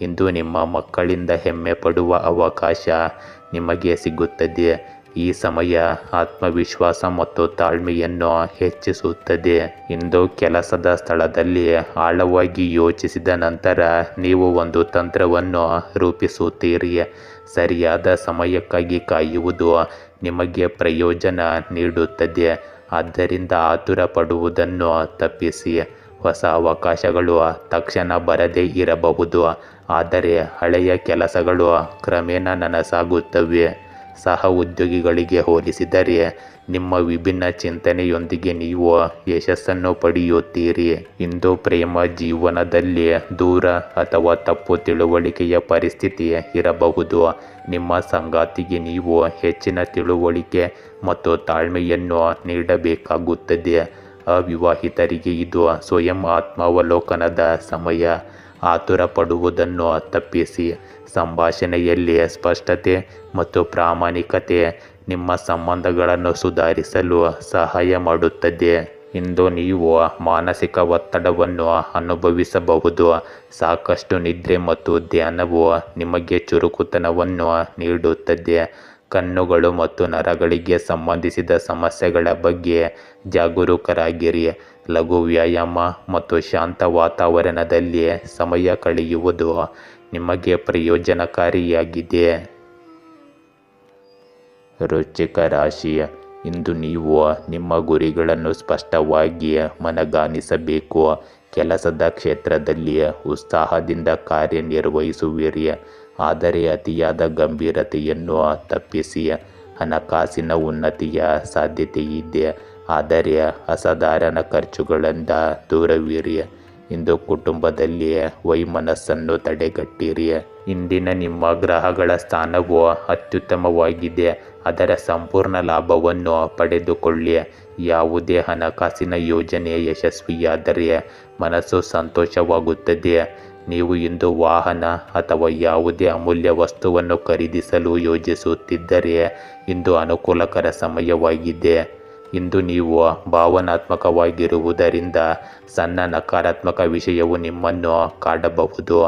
ಇಂದು ನಿಮ್ಮ ಮಕ್ಕಳಿಂದ ಹೆಮ್ಮೆ ಪಡುವ ಅವಕಾಶ ನಿಮಗೆ ಸಿಗುತ್ತದೆ. ಈ ಸಮಯ ಆತ್ಮವಿಶ್ವಾಸ ಮತ್ತು ತಾಳ್ಮೆಯನ್ನು ಹೆಚ್ಚಿಸುತ್ತದೆ. ಇಂದು ಕೆಲಸದ ಸ್ಥಳದಲ್ಲಿ ಆಳವಾಗಿ ಯೋಚಿಸಿದ ನಂತರ ನೀವು ಒಂದು ತಂತ್ರವನ್ನು ರೂಪಿಸುತ್ತೀರಿ. ಸರಿಯಾದ ಸಮಯಕ್ಕಾಗಿ ಕಾಯುವುದು ನಿಮಗೆ ಪ್ರಯೋಜನ ನೀಡುತ್ತದೆ, ಆದ್ದರಿಂದ ಆತುರ ಪಡುವುದನ್ನು ತಪ್ಪಿಸಿ. ಹೊಸ ಅವಕಾಶಗಳು ತಕ್ಷಣ ಬರದೇ ಇರಬಹುದು, ಆದರೆ ಹಳೆಯ ಕೆಲಸಗಳು ಕ್ರಮೇಣ ನನಸಾಗುತ್ತವೆ. ಸಹ ಉದ್ಯೋಗಿಗಳಿಗೆ ಹೋಲಿಸಿದರೆ ನಿಮ್ಮ ವಿಭಿನ್ನ ಚಿಂತನೆಯೊಂದಿಗೆ ನೀವು ಯಶಸ್ಸನ್ನು ಪಡೆಯುತ್ತೀರಿ. ಇಂದು ಪ್ರೇಮ ಜೀವನದಲ್ಲಿ ದೂರ ಅಥವಾ ತಪ್ಪು ತಿಳುವಳಿಕೆಯ ಪರಿಸ್ಥಿತಿ ಇರಬಹುದು. ನಿಮ್ಮ ಸಂಗಾತಿಗೆ ನೀವು ಹೆಚ್ಚಿನ ತಿಳುವಳಿಕೆ ಮತ್ತು ತಾಳ್ಮೆಯನ್ನು ನೀಡಬೇಕಾಗುತ್ತದೆ. ಅವಿವಾಹಿತರಿಗೆ ಇದು ಸ್ವಯಂ ಆತ್ಮಾವಲೋಕನದ ಸಮಯ. ಆತುರ ಪಡುವುದನ್ನು ತಪ್ಪಿಸಿ. ಸಂಭಾಷಣೆಯಲ್ಲಿ ಸ್ಪಷ್ಟತೆ ಮತ್ತು ಪ್ರಾಮಾಣಿಕತೆ ನಿಮ್ಮ ಸಂಬಂಧಗಳನ್ನು ಸುಧಾರಿಸಲು ಸಹಾಯ ಮಾಡುತ್ತದೆ. ಇಂದು ನೀವು ಮಾನಸಿಕ ಒತ್ತಡವನ್ನು ಅನುಭವಿಸಬಹುದು. ಸಾಕಷ್ಟು ನಿದ್ರೆ ಮತ್ತು ಧ್ಯಾನವು ನಿಮಗೆ ಚುರುಕುತನವನ್ನು ನೀಡುತ್ತದೆ. ಕಣ್ಣುಗಳು ಮತ್ತು ನರಗಳಿಗೆ ಸಂಬಂಧಿಸಿದ ಸಮಸ್ಯೆಗಳ ಬಗ್ಗೆ ಜಾಗರೂಕರಾಗಿರಿ. ಲಘು ವ್ಯಾಯಾಮ ಮತ್ತು ಶಾಂತ ವಾತಾವರಣದಲ್ಲಿ ಸಮಯ ಕಳೆಯುವುದು ನಿಮಗೆ ಪ್ರಯೋಜನಕಾರಿಯಾಗಿದೆ. ವೃಶ್ಚಿಕ ರಾಶಿ. ಇಂದು ನೀವು ನಿಮ್ಮ ಗುರಿಗಳನ್ನು ಸ್ಪಷ್ಟವಾಗಿ ಮನಗಾಣಿಸಬೇಕು. ಕೆಲಸದ ಕ್ಷೇತ್ರದಲ್ಲಿ ಉತ್ಸಾಹದಿಂದ ಕಾರ್ಯನಿರ್ವಹಿಸುವಿರಿ, ಆದರೆ ಅತಿಯಾದ ಗಂಭೀರತೆಯನ್ನು ತಪ್ಪಿಸಿ. ಹಣಕಾಸಿನ ಉನ್ನತಿಯ ಸಾಧ್ಯತೆಯಿದೆ, ಆದರೆ ಅಸಾಧಾರಣ ಖರ್ಚುಗಳಿಂದ ದೂರವಿರಿ. ಇಂದು ಕುಟುಂಬದಲ್ಲಿ ವೈಮನಸ್ಸನ್ನು ತಡೆಗಟ್ಟಿರಿ. ಇಂದಿನ ನಿಮ್ಮ ಗ್ರಹಗಳ ಸ್ಥಾನವು ಅತ್ಯುತ್ತಮವಾಗಿದೆ, ಅದರ ಸಂಪೂರ್ಣ ಲಾಭವನ್ನು ಪಡೆದುಕೊಳ್ಳಿ. ಯಾವುದೇ ಹಣಕಾಸಿನ ಯೋಜನೆ ಯಶಸ್ವಿಯಾದರೆ ಮನಸ್ಸು ಸಂತೋಷವಾಗುತ್ತದೆ. ನೀವು ಇಂದು ವಾಹನ ಅಥವಾ ಯಾವುದೇ ಅಮೂಲ್ಯ ವಸ್ತುವನ್ನು ಖರೀದಿಸಲು ಯೋಜಿಸುತ್ತಿದ್ದರೆ ಇಂದು ಅನುಕೂಲಕರ ಸಮಯವಾಗಿದೆ. ಇಂದು ನೀವು ಭಾವನಾತ್ಮಕವಾಗಿರುವುದರಿಂದ ಸಣ್ಣ ನಕಾರಾತ್ಮಕ ವಿಷಯವು ನಿಮ್ಮನ್ನು ಕಾಡಬಹುದು.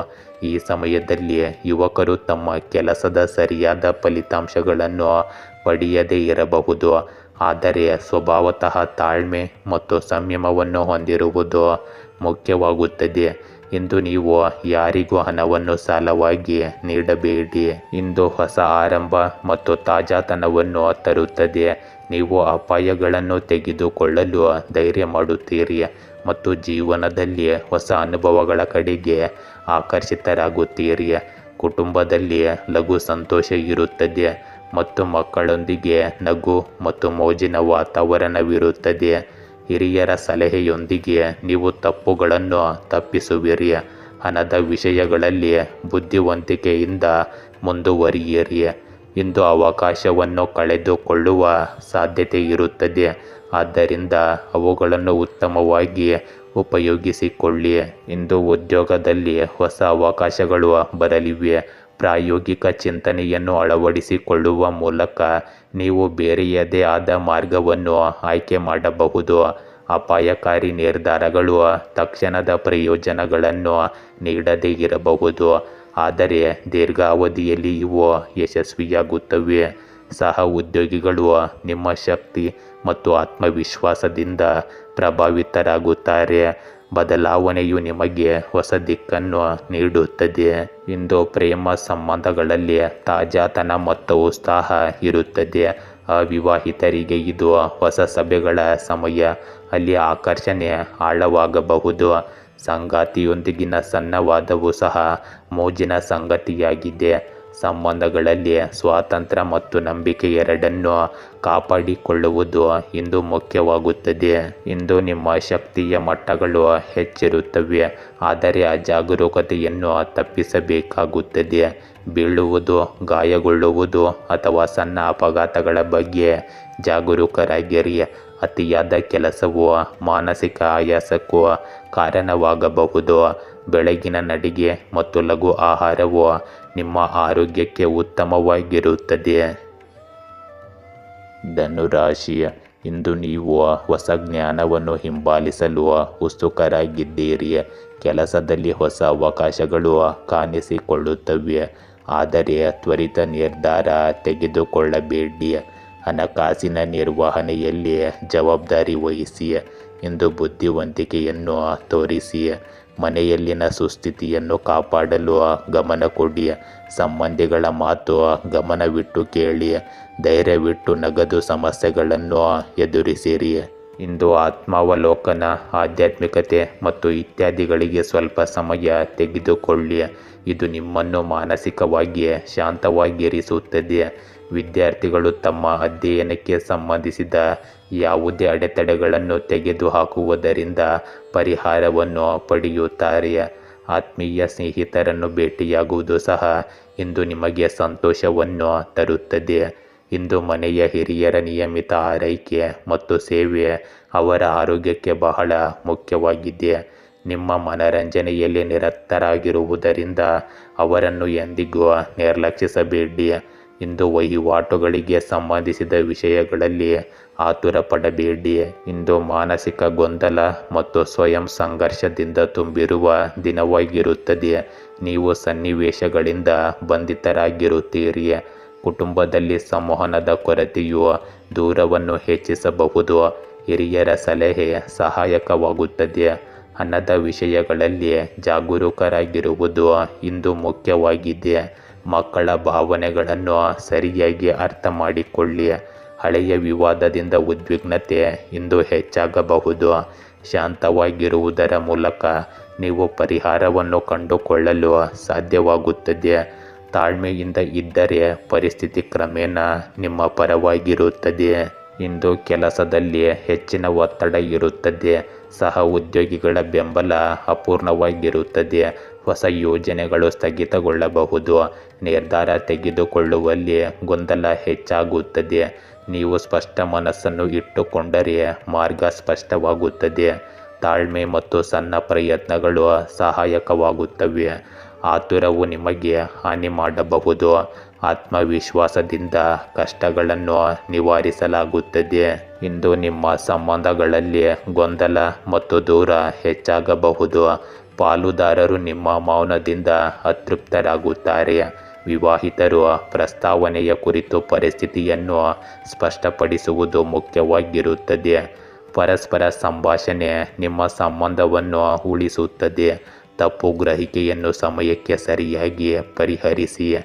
ಈ ಸಮಯದಲ್ಲಿ ಯುವಕರು ತಮ್ಮ ಕೆಲಸದ ಸರಿಯಾದ ಫಲಿತಾಂಶಗಳನ್ನು ಪಡೆಯದೇ ಇರಬಹುದು, ಆದರೆ ಸ್ವಭಾವತಃ ತಾಳ್ಮೆ ಮತ್ತು ಸಂಯಮವನ್ನು ಹೊಂದಿರುವುದು ಮುಖ್ಯವಾಗುತ್ತದೆ. ಇಂದು ನೀವು ಯಾರಿಗೂ ಹಣವನ್ನು ಸಾಲವಾಗಿ ನೀಡಬೇಡಿ. ಇಂದು ಹೊಸ ಆರಂಭ ಮತ್ತು ತಾಜಾತನವನ್ನು ತರುತ್ತದೆ. ನೀವು ಅಪಾಯಗಳನ್ನು ತೆಗೆದುಕೊಳ್ಳಲು ಧೈರ್ಯ ಮಾಡುತ್ತೀರಿ ಮತ್ತು ಜೀವನದಲ್ಲಿ ಹೊಸ ಅನುಭವಗಳ ಕಡೆಗೆ ಆಕರ್ಷಿತರಾಗುತ್ತೀರಿ. ಕುಟುಂಬದಲ್ಲಿ ಲಘು ಸಂತೋಷ ಇರುತ್ತದೆ ಮತ್ತು ಮಕ್ಕಳೊಂದಿಗೆ ನಗು ಮತ್ತು ಮೋಜಿನ ವಾತಾವರಣವಿರುತ್ತದೆ. ಹಿರಿಯರ ಸಲಹೆಯೊಂದಿಗೆ ನೀವು ತಪ್ಪುಗಳನ್ನು ತಪ್ಪಿಸುವಿರಿ. ಹಣದ ವಿಷಯಗಳಲ್ಲಿ ಬುದ್ಧಿವಂತಿಕೆಯಿಂದ ಮುಂದುವರಿಯಿರಿ. ಇಂದು ಅವಕಾಶವನ್ನು ಕಳೆದುಕೊಳ್ಳುವ ಸಾಧ್ಯತೆ ಇರುತ್ತದೆ, ಆದ್ದರಿಂದ ಅವುಗಳನ್ನು ಉತ್ತಮವಾಗಿ ಉಪಯೋಗಿಸಿಕೊಳ್ಳಿ. ಇಂದು ಉದ್ಯೋಗದಲ್ಲಿ ಹೊಸ ಅವಕಾಶಗಳು ಬರಲಿವೆ. ಪ್ರಾಯೋಗಿಕ ಚಿಂತನೆಯನ್ನು ಅಳವಡಿಸಿಕೊಳ್ಳುವ ಮೂಲಕ ನೀವು ಬೇರೆಯದೇ ಆದ ಮಾರ್ಗವನ್ನು ಆಯ್ಕೆ ಮಾಡಬಹುದು. ಅಪಾಯಕಾರಿ ನಿರ್ಧಾರಗಳು ತಕ್ಷಣದ ಪ್ರಯೋಜನಗಳನ್ನು ನೀಡದೇ ಇರಬಹುದು, ಆದರೆ ದೀರ್ಘಾವಧಿಯಲ್ಲಿ ಇವು ಯಶಸ್ವಿಯಾಗುತ್ತವೆ. ಸಹ ಉದ್ಯೋಗಿಗಳು ನಿಮ್ಮ ಶಕ್ತಿ ಮತ್ತು ಆತ್ಮವಿಶ್ವಾಸದಿಂದ ಪ್ರಭಾವಿತರಾಗುತ್ತಾರೆ. ಬದಲಾವಣೆಯು ನಿಮಗೆ ಹೊಸ ದಿಕ್ಕನ್ನು ನೀಡುತ್ತದೆ. ಇಂದು ಪ್ರೇಮ ಸಂಬಂಧಗಳಲ್ಲಿ ತಾಜಾತನ ಮತ್ತು ಉತ್ಸಾಹ ಇರುತ್ತದೆ. ಅವಿವಾಹಿತರಿಗೆ ಇದು ಹೊಸ ಸಭೆಗಳ ಸಮಯ, ಅಲ್ಲಿ ಆಕರ್ಷಣೆ ಆಳವಾಗಬಹುದು. ಸಂಗಾತಿಯೊಂದಿಗಿನ ಸಣ್ಣ ವಾದವೂ ಸಹ ಮೋಜಿನ ಸಂಗತಿಯಾಗಿದೆ. ಸಂಬಂಧಗಳಲ್ಲಿ ಸ್ವಾತಂತ್ರ್ಯ ಮತ್ತು ನಂಬಿಕೆ ಎರಡನ್ನೂ ಕಾಪಾಡಿಕೊಳ್ಳುವುದು ಇಂದು ಮುಖ್ಯವಾಗುತ್ತದೆ. ಇಂದು ನಿಮ್ಮ ಶಕ್ತಿಯ ಮಟ್ಟಗಳು ಹೆಚ್ಚಿರುತ್ತವೆ, ಆದರೆ ಅಜಾಗರೂಕತೆಯನ್ನು ತಪ್ಪಿಸಬೇಕಾಗುತ್ತದೆ. ಬೀಳುವುದು, ಗಾಯಗೊಳ್ಳುವುದು ಅಥವಾ ಸಣ್ಣ ಅಪಘಾತಗಳ ಬಗ್ಗೆ ಜಾಗರೂಕರಾಗಿರಿ. ಅತಿಯಾದ ಕೆಲಸವು ಮಾನಸಿಕ ಆಯಾಸಕ್ಕೂ ಕಾರಣವಾಗಬಹುದು. ಬೆಳಗಿನ ನಡಿಗೆ ಮತ್ತು ಲಘು ಆಹಾರವು ನಿಮ್ಮ ಆರೋಗ್ಯಕ್ಕೆ ಉತ್ತಮವಾಗಿರುತ್ತದೆ. ಧನುರಾಶಿ. ಇಂದು ನೀವು ಹೊಸ ಜ್ಞಾನವನ್ನು ಹಿಂಬಾಲಿಸಲು ಉತ್ಸುಕರಾಗಿದ್ದೀರಿ. ಕೆಲಸದಲ್ಲಿ ಹೊಸ ಅವಕಾಶಗಳು ಕಾಣಿಸಿಕೊಳ್ಳುತ್ತವೆ, ಆದರೆ ತ್ವರಿತ ನಿರ್ಧಾರ ತೆಗೆದುಕೊಳ್ಳಬೇಡಿ. ಹಣಕಾಸಿನ ನಿರ್ವಹಣೆಯಲ್ಲಿ ಜವಾಬ್ದಾರಿ ವಹಿಸಿ. ಇಂದು ಬುದ್ಧಿವಂತಿಕೆಯನ್ನು ತೋರಿಸಿ. ಮನೆಯಲ್ಲಿನ ಸುಸ್ಥಿತಿಯನ್ನು ಕಾಪಾಡಲು ಗಮನ ಕೊಡಿ. ಸಂಬಂಧಿಗಳ ಮಾತು ಗಮನವಿಟ್ಟು ಕೇಳಿ. ಧೈರ್ಯವಿಟ್ಟು ನಗದು ಸಮಸ್ಯೆಗಳನ್ನು ಎದುರಿಸಿರಿ. ಇಂದು ಆತ್ಮಾವಲೋಕನ, ಆಧ್ಯಾತ್ಮಿಕತೆ ಮತ್ತು ಇತ್ಯಾದಿಗಳಿಗೆ ಸ್ವಲ್ಪ ಸಮಯ ತೆಗೆದುಕೊಳ್ಳಿ. ಇದು ನಿಮ್ಮನ್ನು ಮಾನಸಿಕವಾಗಿ ಶಾಂತವಾಗಿರಿಸುತ್ತದೆ. ವಿದ್ಯಾರ್ಥಿಗಳು ತಮ್ಮ ಅಧ್ಯಯನಕ್ಕೆ ಸಂಬಂಧಿಸಿದ ಯಾವುದೇ ಅಡೆತಡೆಗಳನ್ನು ತೆಗೆದುಹಾಕುವುದರಿಂದ ಪರಿಹಾರವನ್ನು ಪಡೆಯುತ್ತಾರೆ. ಆತ್ಮೀಯ ಸ್ನೇಹಿತರನ್ನು ಭೇಟಿಯಾಗುವುದು ಸಹ ಇಂದು ನಿಮಗೆ ಸಂತೋಷವನ್ನು ತರುತ್ತದೆ. ಇಂದು ಮನೆಯ ಹಿರಿಯರ ನಿಯಮಿತ ಆರೈಕೆ ಮತ್ತು ಸೇವೆ ಅವರ ಆರೋಗ್ಯಕ್ಕೆ ಬಹಳ ಮುಖ್ಯವಾಗಿದೆ. ನಿಮ್ಮ ಮನರಂಜನೆಯಲ್ಲಿ ನಿರತರಾಗಿರುವುದರಿಂದ ಅವರನ್ನು ಎಂದಿಗೂ ನಿರ್ಲಕ್ಷಿಸಬೇಡಿ. ಇಂದು ವಹಿವಾಟುಗಳಿಗೆ ಸಂಬಂಧಿಸಿದ ವಿಷಯಗಳಲ್ಲಿ ಆತುರ ಪಡಬೇಡಿ. ಇಂದು ಮಾನಸಿಕ ಗೊಂದಲ ಮತ್ತು ಸ್ವಯಂ ಸಂಘರ್ಷದಿಂದ ತುಂಬಿರುವ ದಿನವಾಗಿರುತ್ತದೆ. ನೀವು ಸನ್ನಿವೇಶಗಳಿಂದ ಬಂಧಿತರಾಗಿರುತ್ತೀರಿ. ಕುಟುಂಬದಲ್ಲಿ ಸಂವಹನದ ಕೊರತೆಯು ದೂರವನ್ನು ಹೆಚ್ಚಿಸಬಹುದು. ಹಿರಿಯರ ಸಲಹೆ ಸಹಾಯಕವಾಗುತ್ತದೆ. ಹಣದ ವಿಷಯಗಳಲ್ಲಿ ಜಾಗರೂಕರಾಗಿರುವುದು ಇಂದು ಮುಖ್ಯವಾಗಿದೆ. ಮಕ್ಕಳ ಭಾವನೆಗಳನ್ನು ಸರಿಯಾಗಿ ಅರ್ಥ ಮಾಡಿಕೊಳ್ಳಿ. ಹಳೆಯ ವಿವಾದದಿಂದ ಉದ್ವಿಗ್ನತೆ ಇಂದು ಹೆಚ್ಚಾಗಬಹುದು. ಶಾಂತವಾಗಿರುವುದರ ಮೂಲಕ ನೀವು ಪರಿಹಾರವನ್ನು ಕಂಡುಕೊಳ್ಳಲು ಸಾಧ್ಯವಾಗುತ್ತದೆ. ತಾಳ್ಮೆಯಿಂದ ಇದ್ದರೆ ಪರಿಸ್ಥಿತಿ ಕ್ರಮೇಣ ನಿಮ್ಮ ಪರವಾಗಿರುತ್ತದೆ. ಇಂದು ಕೆಲಸದಲ್ಲಿ ಹೆಚ್ಚಿನ ಒತ್ತಡ ಇರುತ್ತದೆ. ಸಹ ಉದ್ಯೋಗಿಗಳ ಬೆಂಬಲ ಅಪೂರ್ಣವಾಗಿರುತ್ತದೆ. ಹೊಸ ಯೋಜನೆಗಳು ಸ್ಥಗಿತಗೊಳ್ಳಬಹುದು. ನಿರ್ಧಾರ ತೆಗೆದುಕೊಳ್ಳುವಲ್ಲಿ ಗೊಂದಲ ಹೆಚ್ಚಾಗುತ್ತದೆ. ನೀವು ಸ್ಪಷ್ಟ ಮನಸ್ಸನ್ನು ಇಟ್ಟುಕೊಂಡರೆ ಮಾರ್ಗ ಸ್ಪಷ್ಟವಾಗುತ್ತದೆ. ತಾಳ್ಮೆ ಮತ್ತು ಸಣ್ಣ ಪ್ರಯತ್ನಗಳು ಸಹಾಯಕವಾಗುತ್ತವೆ. ಆತುರವು ನಿಮಗೆ ಹಾನಿ ಮಾಡಬಹುದು. ಆತ್ಮವಿಶ್ವಾಸದಿಂದ ಕಷ್ಟಗಳನ್ನು ನಿವಾರಿಸಲಾಗುತ್ತದೆ. ಇಂದು ನಿಮ್ಮ ಸಂಬಂಧಗಳಲ್ಲಿ ಗೊಂದಲ ಮತ್ತು ದೂರ ಹೆಚ್ಚಾಗಬಹುದು. ಪಾಲುದಾರರು ನಿಮ್ಮ ಮೌನದಿಂದ ಅತೃಪ್ತರಾಗುತ್ತಾರೆ. ವಿವಾಹಿತರು ಪ್ರಸ್ತಾವನೆಯ ಕುರಿತು ಪರಿಸ್ಥಿತಿಯನ್ನು ಸ್ಪಷ್ಟಪಡಿಸುವುದು ಮುಖ್ಯವಾಗಿರುತ್ತದೆ. ಪರಸ್ಪರ ಸಂಭಾಷಣೆ ನಿಮ್ಮ ಸಂಬಂಧವನ್ನು ಉಳಿಸುತ್ತದೆ. ತಪ್ಪು ಗ್ರಹಿಕೆಯನ್ನು ಸಮಯಕ್ಕೆ ಸರಿಯಾಗಿ ಪರಿಹರಿಸಿ.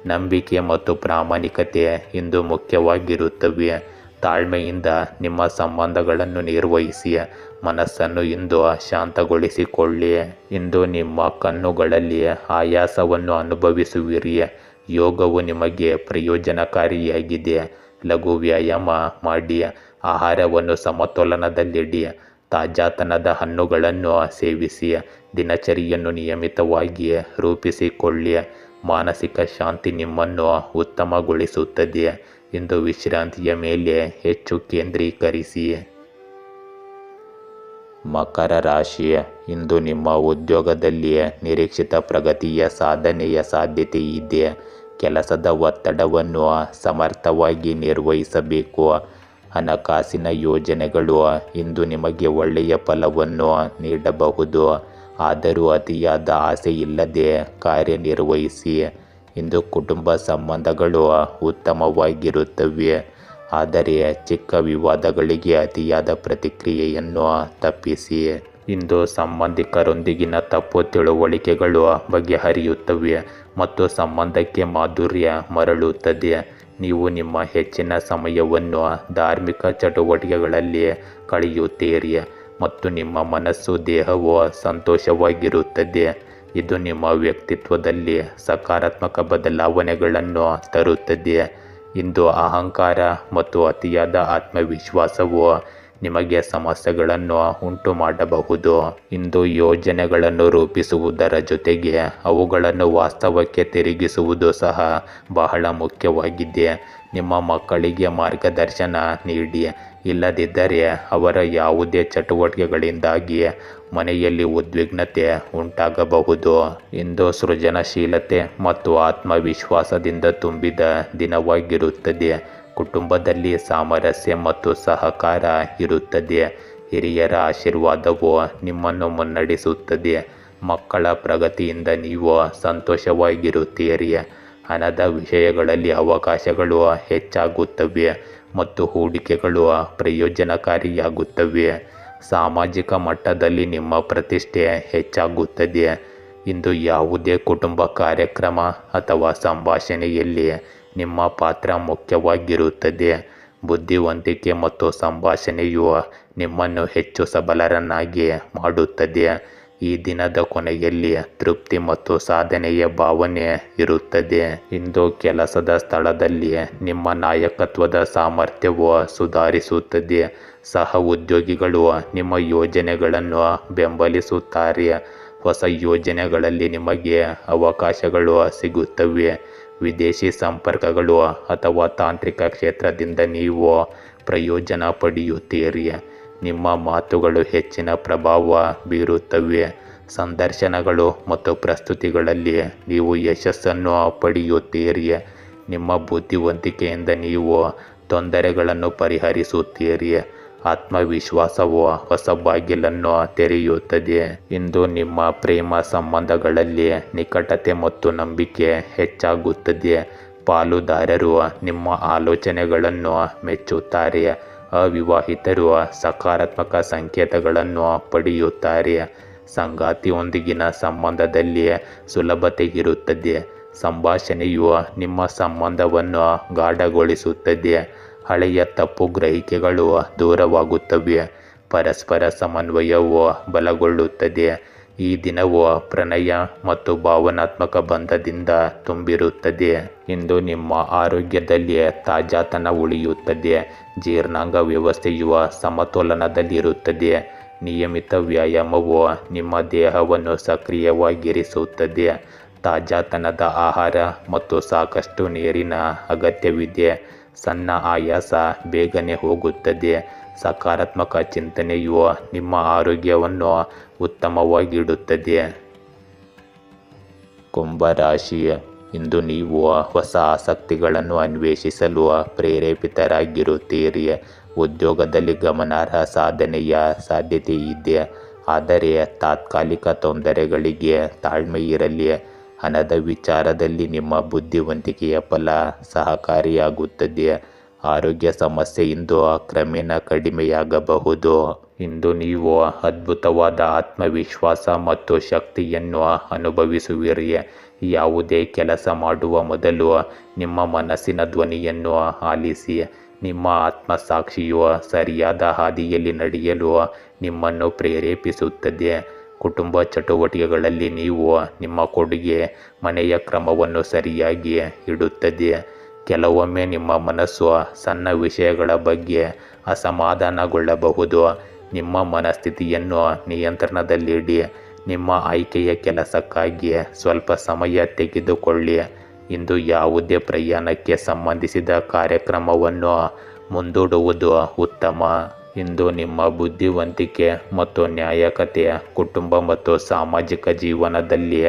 ನಂಬಿಕೆ ಮತ್ತು ಪ್ರಾಮಾಣಿಕತೆ ಇಂದು ಮುಖ್ಯವಾಗಿರುತ್ತವೆ. ತಾಳ್ಮೆಯಿಂದ ನಿಮ್ಮ ಸಂಬಂಧಗಳನ್ನು ನಿರ್ವಹಿಸಿ. ಮನಸ್ಸನ್ನು ಇಂದು ಶಾಂತಗೊಳಿಸಿಕೊಳ್ಳಿ. ಇಂದು ನಿಮ್ಮ ಕಣ್ಣುಗಳಲ್ಲಿ ಆಯಾಸವನ್ನು ಅನುಭವಿಸುವಿರಿ. ಯೋಗವು ನಿಮಗೆ ಪ್ರಯೋಜನಕಾರಿಯಾಗಿದೆ. ಲಘು ವ್ಯಾಯಾಮ ಮಾಡಿ. ಆಹಾರವನ್ನು ಸಮತೋಲನದಲ್ಲಿಡಿ. ತಾಜಾತನದ ಹಣ್ಣುಗಳನ್ನು ಸೇವಿಸಿ. ದಿನಚರಿಯನ್ನು ನಿಯಮಿತವಾಗಿ ರೂಪಿಸಿಕೊಳ್ಳಿ. ಮಾನಸಿಕ ಶಾಂತಿ ನಿಮ್ಮನ್ನು ಉತ್ತಮಗೊಳಿಸುತ್ತದೆ. ಇಂದು ವಿಶ್ರಾಂತಿಯ ಮೇಲೆ ಹೆಚ್ಚು ಕೇಂದ್ರೀಕರಿಸಿ. ಮಕರ ರಾಶಿ. ಇಂದು ನಿಮ್ಮ ಉದ್ಯೋಗದಲ್ಲಿ ನಿರೀಕ್ಷಿತ ಪ್ರಗತಿಯ ಸಾಧನೆಯ ಸಾಧ್ಯತೆ ಇದೆ. ಕೆಲಸದ ಒತ್ತಡವನ್ನು ಸಮರ್ಥವಾಗಿ ನಿರ್ವಹಿಸಬೇಕು. ಹಣಕಾಸಿನ ಯೋಜನೆಗಳು ಇಂದು ನಿಮಗೆ ಒಳ್ಳೆಯ ಫಲವನ್ನು ನೀಡಬಹುದು. ಆದರೂ ಅತಿಯಾದ ಆಸೆ ಇಲ್ಲದೆ ಕಾರ್ಯನಿರ್ವಹಿಸಿ. ಇಂದು ಕುಟುಂಬ ಸಂಬಂಧಗಳು ಉತ್ತಮವಾಗಿರುತ್ತವೆ. ಆದರೆ ಚಿಕ್ಕ ವಿವಾದಗಳಿಗೆ ಅತಿಯಾದ ಪ್ರತಿಕ್ರಿಯೆಯನ್ನು ತಪ್ಪಿಸಿ. ಇಂದು ಸಂಬಂಧಿಕರೊಂದಿಗಿನ ತಪ್ಪು ತಿಳುವಳಿಕೆಗಳು ಬಗೆಹರಿಯುತ್ತವೆ ಮತ್ತು ಸಂಬಂಧಕ್ಕೆ ಮಾಧುರ್ಯ ಮರಳುತ್ತದೆ. ನೀವು ನಿಮ್ಮ ಹೆಚ್ಚಿನ ಸಮಯವನ್ನು ಧಾರ್ಮಿಕ ಚಟುವಟಿಕೆಗಳಲ್ಲಿ ಕಳೆಯುತ್ತೀರಿ ಮತ್ತು ನಿಮ್ಮ ಮನಸ್ಸು ದೇಹವು ಸಂತೋಷವಾಗಿರುತ್ತದೆ. ಇದು ನಿಮ್ಮ ವ್ಯಕ್ತಿತ್ವದಲ್ಲಿ ಸಕಾರಾತ್ಮಕ ಬದಲಾವಣೆಗಳನ್ನು ತರುತ್ತದೆ. ಇಂದು ಅಹಂಕಾರ ಮತ್ತು ಅತಿಯಾದ ಆತ್ಮವಿಶ್ವಾಸವು ನಿಮಗೆ ಸಮಸ್ಯೆಗಳನ್ನು ಉಂಟು ಮಾಡಬಹುದು. ಇಂದು ಯೋಜನೆಗಳನ್ನು ರೂಪಿಸುವುದರ ಜೊತೆಗೆ ಅವುಗಳನ್ನು ವಾಸ್ತವಕ್ಕೆ ತಿರುಗಿಸುವುದು ಸಹ ಬಹಳ ಮುಖ್ಯವಾಗಿದೆ. ನಿಮ್ಮ ಮಕ್ಕಳಿಗೆ ಮಾರ್ಗದರ್ಶನ ನೀಡಿ. ಇಲ್ಲದಿದ್ದರೆ ಅವರ ಯಾವುದೇ ಚಟುವಟಿಕೆಗಳಿಂದಾಗಿ ಮನೆಯಲ್ಲಿ ಉದ್ವಿಗ್ನತೆ ಉಂಟಾಗಬಹುದು. ಇಂದು ಸೃಜನಶೀಲತೆ ಮತ್ತು ಆತ್ಮವಿಶ್ವಾಸದಿಂದ ತುಂಬಿದ ದಿನವಾಗಿರುತ್ತದೆ. ಕುಟುಂಬದಲ್ಲಿ ಸಾಮರಸ್ಯ ಮತ್ತು ಸಹಕಾರ ಇರುತ್ತದೆ. ಹಿರಿಯರ ಆಶೀರ್ವಾದವು ನಿಮ್ಮನ್ನು ಮುನ್ನಡೆಸುತ್ತದೆ. ಮಕ್ಕಳ ಪ್ರಗತಿಯಿಂದ ನೀವು ಸಂತೋಷವಾಗಿರುತ್ತೀರಿ. ಹಣದ ವಿಷಯಗಳಲ್ಲಿ ಅವಕಾಶಗಳು ಹೆಚ್ಚಾಗುತ್ತವೆ ಮತ್ತು ಹೂಡಿಕೆಗಳು ಪ್ರಯೋಜನಕಾರಿಯಾಗುತ್ತವೆ. ಸಾಮಾಜಿಕ ಮಟ್ಟದಲ್ಲಿ ನಿಮ್ಮ ಪ್ರತಿಷ್ಠೆ ಹೆಚ್ಚಾಗುತ್ತದೆ. ಇಂದು ಯಾವುದೇ ಕುಟುಂಬ ಕಾರ್ಯಕ್ರಮ ಅಥವಾ ಸಂಭಾಷಣೆಯಲ್ಲಿ ನಿಮ್ಮ ಪಾತ್ರ ಮುಖ್ಯವಾಗಿರುತ್ತದೆ. ಬುದ್ಧಿವಂತಿಕೆ ಮತ್ತು ಸಂಭಾಷಣೆಯು ನಿಮ್ಮನ್ನು ಹೆಚ್ಚು ಸಬಲರನ್ನಾಗಿ ಮಾಡುತ್ತದೆ. ಈ ದಿನದ ಕೊನೆಯಲ್ಲಿ ತೃಪ್ತಿ ಮತ್ತು ಸಾಧನೆಯ ಭಾವನೆ ಇರುತ್ತದೆ. ಇಂದು ಕೆಲಸದ ಸ್ಥಳದಲ್ಲಿ ನಿಮ್ಮ ನಾಯಕತ್ವದ ಸಾಮರ್ಥ್ಯವು ಸುಧಾರಿಸುತ್ತದೆ. ಸಹ ಉದ್ಯೋಗಿಗಳು ನಿಮ್ಮ ಯೋಜನೆಗಳನ್ನು ಬೆಂಬಲಿಸುತ್ತಾರೆ. ಹೊಸ ಯೋಜನೆಗಳಲ್ಲಿ ನಿಮಗೆ ಅವಕಾಶಗಳು ಸಿಗುತ್ತವೆ. ವಿದೇಶಿ ಸಂಪರ್ಕಗಳು ಅಥವಾ ತಾಂತ್ರಿಕ ಕ್ಷೇತ್ರದಿಂದ ನೀವು ಪ್ರಯೋಜನ ಪಡೆಯುತ್ತೀರಿ. ನಿಮ್ಮ ಮಾತುಗಳು ಹೆಚ್ಚಿನ ಪ್ರಭಾವ ಬೀರುತ್ತವೆ. ಸಂದರ್ಶನಗಳು ಮತ್ತು ಪ್ರಸ್ತುತಿಗಳಲ್ಲಿ ನೀವು ಯಶಸ್ಸನ್ನು ಪಡೆಯುತ್ತೀರಿ. ನಿಮ್ಮ ಬುದ್ಧಿವಂತಿಕೆಯಿಂದ ನೀವು ತೊಂದರೆಗಳನ್ನು ಪರಿಹರಿಸುತ್ತೀರಿ. ಆತ್ಮವಿಶ್ವಾಸವು ಹೊಸ ಬಾಗಿಲನ್ನು ತೆರೆಯುತ್ತದೆ. ಇಂದು ನಿಮ್ಮ ಪ್ರೇಮ ಸಂಬಂಧಗಳಲ್ಲಿ ನಿಕಟತೆ ಮತ್ತು ನಂಬಿಕೆ ಹೆಚ್ಚಾಗುತ್ತದೆ. ಪಾಲುದಾರರು ನಿಮ್ಮ ಆಲೋಚನೆಗಳನ್ನು ಮೆಚ್ಚುತ್ತಾರೆ. ಅವಿವಾಹಿತರು ಸಕಾರಾತ್ಮಕ ಸಂಕೇತಗಳನ್ನು ಪಡೆಯುತ್ತಾರೆ. ಸಂಗಾತಿಯೊಂದಿಗಿನ ಸಂಬಂಧದಲ್ಲಿ ಸುಲಭತೆ ಇರುತ್ತದೆ. ಸಂಭಾಷಣೆಯು ನಿಮ್ಮ ಸಂಬಂಧವನ್ನು ಗಾಢಗೊಳಿಸುತ್ತದೆ. ಹಳೆಯ ತಪ್ಪು ಗ್ರಹಿಕೆಗಳು ದೂರವಾಗುತ್ತವೆ. ಪರಸ್ಪರ ಸಮನ್ವಯವು ಬಲಗೊಳ್ಳುತ್ತದೆ. ಈ ದಿನವು ಪ್ರಣಯ ಮತ್ತು ಭಾವನಾತ್ಮಕ ಬಂಧದಿಂದ ತುಂಬಿರುತ್ತದೆ. ಇಂದು ನಿಮ್ಮ ಆರೋಗ್ಯದಲ್ಲಿ ತಾಜಾತನ ಉಳಿಯುತ್ತದೆ. ಜೀರ್ಣಾಂಗ ವ್ಯವಸ್ಥೆಯು ಸಮತೋಲನದಲ್ಲಿರುತ್ತದೆ. ನಿಯಮಿತ ವ್ಯಾಯಾಮವು ನಿಮ್ಮ ದೇಹವನ್ನು ಸಕ್ರಿಯವಾಗಿರಿಸುತ್ತದೆ. ತಾಜಾತನದ ಆಹಾರ ಮತ್ತು ಸಾಕಷ್ಟು ನೀರಿನ ಅಗತ್ಯವಿದೆ. ಸಣ್ಣ ಆಯಾಸ ಬೇಗನೆ ಹೋಗುತ್ತದೆ. ಸಕಾರಾತ್ಮಕ ಚಿಂತನೆಯು ನಿಮ್ಮ ಆರೋಗ್ಯವನ್ನು ಉತ್ತಮವಾಗಿಡುತ್ತದೆ. ಕುಂಭರಾಶಿ, ಇಂದು ನೀವು ಹೊಸ ಆಸಕ್ತಿಗಳನ್ನು ಅನ್ವೇಷಿಸಲು ಪ್ರೇರೇಪಿತರಾಗಿರುತ್ತೀರಿ. ಉದ್ಯೋಗದಲ್ಲಿ ಗಮನಾರ್ಹ ಸಾಧನೆಯ ಸಾಧ್ಯತೆ ಇದೆ, ಆದರೆ ತಾತ್ಕಾಲಿಕ ತೊಂದರೆಗಳಿಗೆ ತಾಳ್ಮೆ ಇರಲಿ. ಹಣದ ವಿಚಾರದಲ್ಲಿ ನಿಮ್ಮ ಬುದ್ಧಿವಂತಿಕೆಯ ಫಲ ಸಹಕಾರಿಯಾಗುತ್ತದೆ. ಆರೋಗ್ಯ ಸಮಸ್ಯೆಯಿಂದ ಕ್ರಮೇಣ ಕಡಿಮೆಯಾಗಬಹುದು. ಇಂದು ನೀವು ಅದ್ಭುತವಾದ ಆತ್ಮವಿಶ್ವಾಸ ಮತ್ತು ಶಕ್ತಿಯನ್ನು ಅನುಭವಿಸುವಿರಿ. ಯಾವುದೇ ಕೆಲಸ ಮಾಡುವ ಮೊದಲು ನಿಮ್ಮ ಮನಸ್ಸಿನ ಧ್ವನಿಯನ್ನು ಆಲಿಸಿ. ನಿಮ್ಮ ಆತ್ಮಸಾಕ್ಷಿಯು ಸರಿಯಾದ ಹಾದಿಯಲ್ಲಿ ನಡೆಯಲು ನಿಮ್ಮನ್ನು ಪ್ರೇರೇಪಿಸುತ್ತದೆ. ಕುಟುಂಬ ಚಟುವಟಿಕೆಗಳಲ್ಲಿ ನೀವು ನಿಮ್ಮ ಕೊಡುಗೆ ಮನೆಯ ಕ್ರಮವನ್ನು ಸರಿಯಾಗಿ ಇಡುತ್ತದೆ. ಕೆಲವೊಮ್ಮೆ ನಿಮ್ಮ ಮನಸ್ಸು ಸಣ್ಣ ವಿಷಯಗಳ ಬಗ್ಗೆ ಅಸಮಾಧಾನಗೊಳ್ಳಬಹುದು. ನಿಮ್ಮ ಮನಸ್ಥಿತಿಯನ್ನು ನಿಯಂತ್ರಣದಲ್ಲಿಡಿ. ನಿಮ್ಮ ಆಯ್ಕೆಯ ಕೆಲಸಕ್ಕಾಗಿ ಸ್ವಲ್ಪ ಸಮಯ ತೆಗೆದುಕೊಳ್ಳಿ. ಇಂದು ಯಾವುದೇ ಪ್ರಯಾಣಕ್ಕೆ ಸಂಬಂಧಿಸಿದ ಕಾರ್ಯಕ್ರಮವನ್ನು ಮುಂದೂಡುವುದು ಉತ್ತಮ. ಇಂದು ನಿಮ್ಮ ಬುದ್ಧಿವಂತಿಕೆ ಮತ್ತು ನ್ಯಾಯಕತೆ ಕುಟುಂಬ ಮತ್ತು ಸಾಮಾಜಿಕ ಜೀವನದಲ್ಲಿ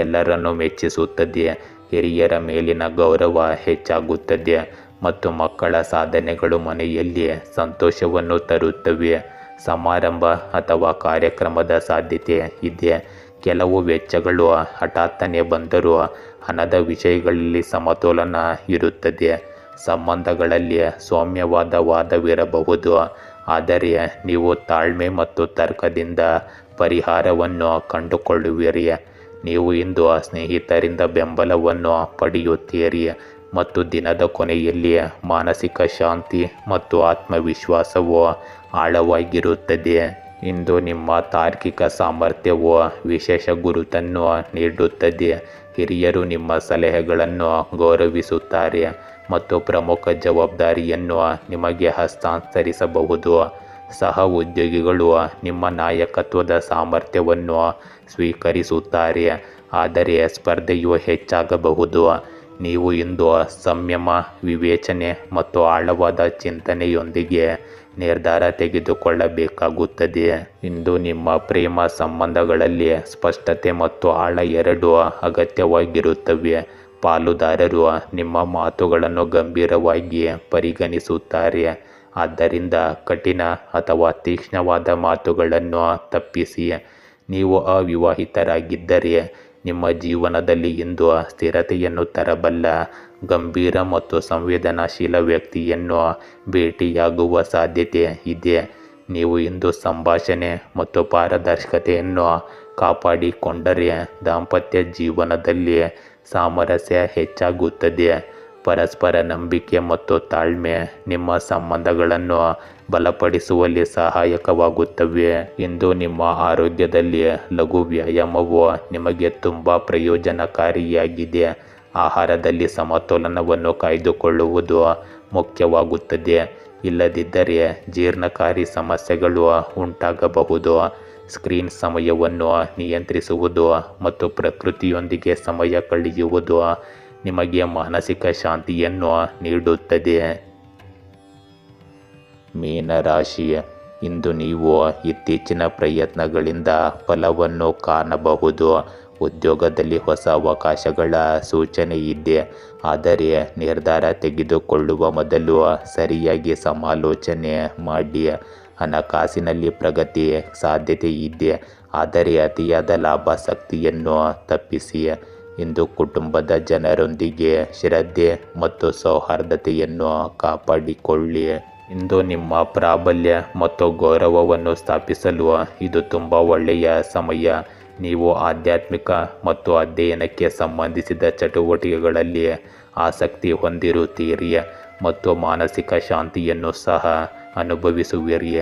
ಎಲ್ಲರನ್ನೂ ಮೆಚ್ಚಿಸುತ್ತದೆ. ಹಿರಿಯರ ಮೇಲಿನ ಗೌರವ ಹೆಚ್ಚಾಗುತ್ತದೆ ಮತ್ತು ಮಕ್ಕಳ ಸಾಧನೆಗಳು ಮನೆಯಲ್ಲಿ ಸಂತೋಷವನ್ನು ತರುತ್ತವೆ. ಸಮಾರಂಭ ಅಥವಾ ಕಾರ್ಯಕ್ರಮದ ಸಾಧ್ಯತೆ ಇದೆ. ಕೆಲವು ವೆಚ್ಚಗಳು ಹಠಾತ್ತನೆ ಬಂದರೂ ಹಣದ ವಿಷಯಗಳಲ್ಲಿ ಸಮತೋಲನ ಇರುತ್ತದೆ. ಸಂಬಂಧಗಳಲ್ಲಿ ಸೌಮ್ಯವಾದ ವಾದವಿರಬಹುದು, ಆದರೆ ನೀವು ತಾಳ್ಮೆ ಮತ್ತು ತರ್ಕದಿಂದ ಪರಿಹಾರವನ್ನು ಕಂಡುಕೊಳ್ಳುವಿರಿ. ನೀವು ಇಂದು ಸ್ನೇಹಿತರಿಂದ ಬೆಂಬಲವನ್ನು ಪಡೆಯುತ್ತೀರಿ ಮತ್ತು ದಿನದ ಕೊನೆಯಲ್ಲಿ ಮಾನಸಿಕ ಶಾಂತಿ ಮತ್ತು ಆತ್ಮವಿಶ್ವಾಸವು ಆಳವಾಗಿರುತ್ತದೆ. ಇಂದು ನಿಮ್ಮ ತಾರ್ಕಿಕ ಸಾಮರ್ಥ್ಯವು ವಿಶೇಷ ಗುರುತನ್ನು ನೀಡುತ್ತದೆ. ಹಿರಿಯರು ನಿಮ್ಮ ಸಲಹೆಗಳನ್ನು ಗೌರವಿಸುತ್ತಾರೆ ಮತ್ತು ಪ್ರಮುಖ ಜವಾಬ್ದಾರಿಯನ್ನು ನಿಮಗೆ ಹಸ್ತಾಂತರಿಸಬಹುದು. ಸಹ ಉದ್ಯೋಗಿಗಳು ನಿಮ್ಮ ನಾಯಕತ್ವದ ಸಾಮರ್ಥ್ಯವನ್ನು ಸ್ವೀಕರಿಸುತ್ತಾರೆ, ಆದರೆ ಸ್ಪರ್ಧೆಯು ಹೆಚ್ಚಾಗಬಹುದು. ನೀವು ಇಂದು ಸಂಯಮ, ವಿವೇಚನೆ ಮತ್ತು ಆಳವಾದ ಚಿಂತನೆಯೊಂದಿಗೆ ನಿರ್ಧಾರ ತೆಗೆದುಕೊಳ್ಳಬೇಕಾಗುತ್ತದೆ. ಇಂದು ನಿಮ್ಮ ಪ್ರೇಮ ಸಂಬಂಧಗಳಲ್ಲಿ ಸ್ಪಷ್ಟತೆ ಮತ್ತು ಆಳ ಎರಡೂ ಅಗತ್ಯವಾಗಿರುತ್ತವೆ. ಪಾಲುದಾರರು ನಿಮ್ಮ ಮಾತುಗಳನ್ನು ಗಂಭೀರವಾಗಿ ಪರಿಗಣಿಸುತ್ತಾರೆ, ಆದ್ದರಿಂದ ಕಠಿಣ ಅಥವಾ ತೀಕ್ಷ್ಣವಾದ ಮಾತುಗಳನ್ನು ತಪ್ಪಿಸಿ. ನೀವು ಅವಿವಾಹಿತರಾಗಿದ್ದರೆ ನಿಮ್ಮ ಜೀವನದಲ್ಲಿ ಇಂದು ಸ್ಥಿರತೆಯನ್ನು ತರಬಲ್ಲ ಗಂಭೀರ ಮತ್ತು ಸಂವೇದನಾಶೀಲ ವ್ಯಕ್ತಿಯನ್ನು ಭೇಟಿಯಾಗುವ ಸಾಧ್ಯತೆ ಇದೆ. ನೀವು ಇಂದು ಸಂಭಾಷಣೆ ಮತ್ತು ಪಾರದರ್ಶಕತೆಯನ್ನು ಕಾಪಾಡಿಕೊಂಡರೆ ದಾಂಪತ್ಯ ಜೀವನದಲ್ಲಿ ಸಾಮರಸ್ಯ ಹೆಚ್ಚಾಗುತ್ತದೆ. ಪರಸ್ಪರ ನಂಬಿಕೆ ಮತ್ತು ತಾಳ್ಮೆ ನಿಮ್ಮ ಸಂಬಂಧಗಳನ್ನು ಬಲಪಡಿಸುವಲ್ಲಿ ಸಹಾಯಕವಾಗುತ್ತವೆ. ಇಂದು ನಿಮ್ಮ ಆರೋಗ್ಯದಲ್ಲಿ ಲಘು ವ್ಯಾಯಾಮವು ನಿಮಗೆ ತುಂಬ ಪ್ರಯೋಜನಕಾರಿಯಾಗಿದೆ. ಆಹಾರದಲ್ಲಿ ಸಮತೋಲನವನ್ನು ಕಾಯ್ದುಕೊಳ್ಳುವುದು ಮುಖ್ಯವಾಗುತ್ತದೆ, ಇಲ್ಲದಿದ್ದರೆ ಜೀರ್ಣಕಾರಿ ಸಮಸ್ಯೆಗಳು ಉಂಟಾಗಬಹುದು. ಸ್ಕ್ರೀನ್ ಸಮಯವನ್ನು ನಿಯಂತ್ರಿಸುವುದು ಮತ್ತು ಪ್ರಕೃತಿಯೊಂದಿಗೆ ಸಮಯ ಕಳೆಯುವುದು ನಿಮಗೆ ಮಾನಸಿಕ ಶಾಂತಿಯನ್ನು ನೀಡುತ್ತದೆ. ಮೀನರಾಶಿ, ಇಂದು ನೀವು ಇತ್ತೀಚಿನ ಪ್ರಯತ್ನಗಳಿಂದ ಫಲವನ್ನು ಕಾಣಬಹುದು. ಉದ್ಯೋಗದಲ್ಲಿ ಹೊಸ ಅವಕಾಶಗಳ ಸೂಚನೆ ಇದೆ, ಆದರೆ ನಿರ್ಧಾರ ತೆಗೆದುಕೊಳ್ಳುವ ಮೊದಲು ಸರಿಯಾಗಿ ಸಮಾಲೋಚನೆ ಮಾಡಿ. ಹಣಕಾಸಿನಲ್ಲಿ ಪ್ರಗತಿ ಸಾಧ್ಯತೆ ಇದೆ, ಆದರೆ ಅತಿಯಾದ ಲಾಭಾಸಕ್ತಿಯನ್ನು ತಪ್ಪಿಸಿ. ಇಂದು ಕುಟುಂಬದ ಜನರೊಂದಿಗೆ ಶ್ರದ್ಧೆ ಮತ್ತು ಸೌಹಾರ್ದತೆಯನ್ನು ಕಾಪಾಡಿಕೊಳ್ಳಿ. ಇಂದು ನಿಮ್ಮ ಪ್ರಾಬಲ್ಯ ಮತ್ತು ಗೌರವವನ್ನು ಸ್ಥಾಪಿಸಲು ಇದು ತುಂಬ ಒಳ್ಳೆಯ ಸಮಯ. ನೀವು ಆಧ್ಯಾತ್ಮಿಕ ಮತ್ತು ಅಧ್ಯಯನಕ್ಕೆ ಸಂಬಂಧಿಸಿದ ಚಟುವಟಿಕೆಗಳಲ್ಲಿ ಆಸಕ್ತಿ ಹೊಂದಿರುತ್ತೀರಿ ಮತ್ತು ಮಾನಸಿಕ ಶಾಂತಿಯನ್ನು ಸಹ ಅನುಭವಿಸುವಿರಿ.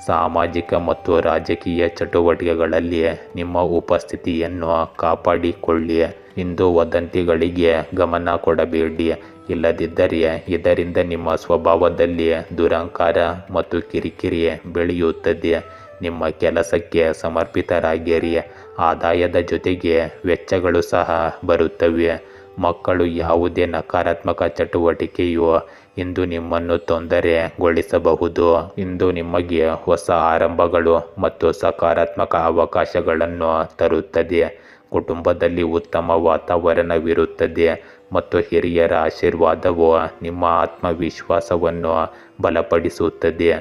ಸಾಮಾಜಿಕ ಮತ್ತು ರಾಜಕೀಯ ಚಟುವಟಿಕೆಗಳಲ್ಲಿ ನಿಮ್ಮ ಉಪಸ್ಥಿತಿಯನ್ನು ಕಾಪಾಡಿಕೊಳ್ಳಿ. ಇಂದು ವದಂತಿಗಳಿಗೆ ಗಮನ ಕೊಡಬೇಡಿ, ಇಲ್ಲದಿದ್ದರೆ ಇದರಿಂದ ನಿಮ್ಮ ಸ್ವಭಾವದಲ್ಲಿ ದುರಹಂಕಾರ ಮತ್ತು ಕಿರಿಕಿರಿ ಬೆಳೆಯುತ್ತದೆ. ನಿಮ್ಮ ಕೆಲಸಕ್ಕೆ ಸಮರ್ಪಿತರಾಗಿರಿ, ಆದಾಯದ ಜೊತೆಗೆ ವೆಚ್ಚಗಳು ಸಹ ಬರುತ್ತವೆ. ಮಕ್ಕಳು, ಯಾವುದೇ ನಕಾರಾತ್ಮಕ ಚಟುವಟಿಕೆಯು ಇಂದು ನಿಮ್ಮನ್ನು ತೊಂದರೆಗೊಳಿಸಬಹುದು. ಇಂದು ನಿಮಗೆ ಹೊಸ ಆರಂಭಗಳು ಮತ್ತು ಸಕಾರಾತ್ಮಕ ಅವಕಾಶಗಳನ್ನು ತರುತ್ತದೆ. ಕುಟುಂಬದಲ್ಲಿ ಉತ್ತಮ ವಾತಾವರಣವಿರುತ್ತದೆ ಮತ್ತು ಹಿರಿಯರ ಆಶೀರ್ವಾದವು ನಿಮ್ಮ ಆತ್ಮವಿಶ್ವಾಸವನ್ನು ಬಲಪಡಿಸುತ್ತದೆ.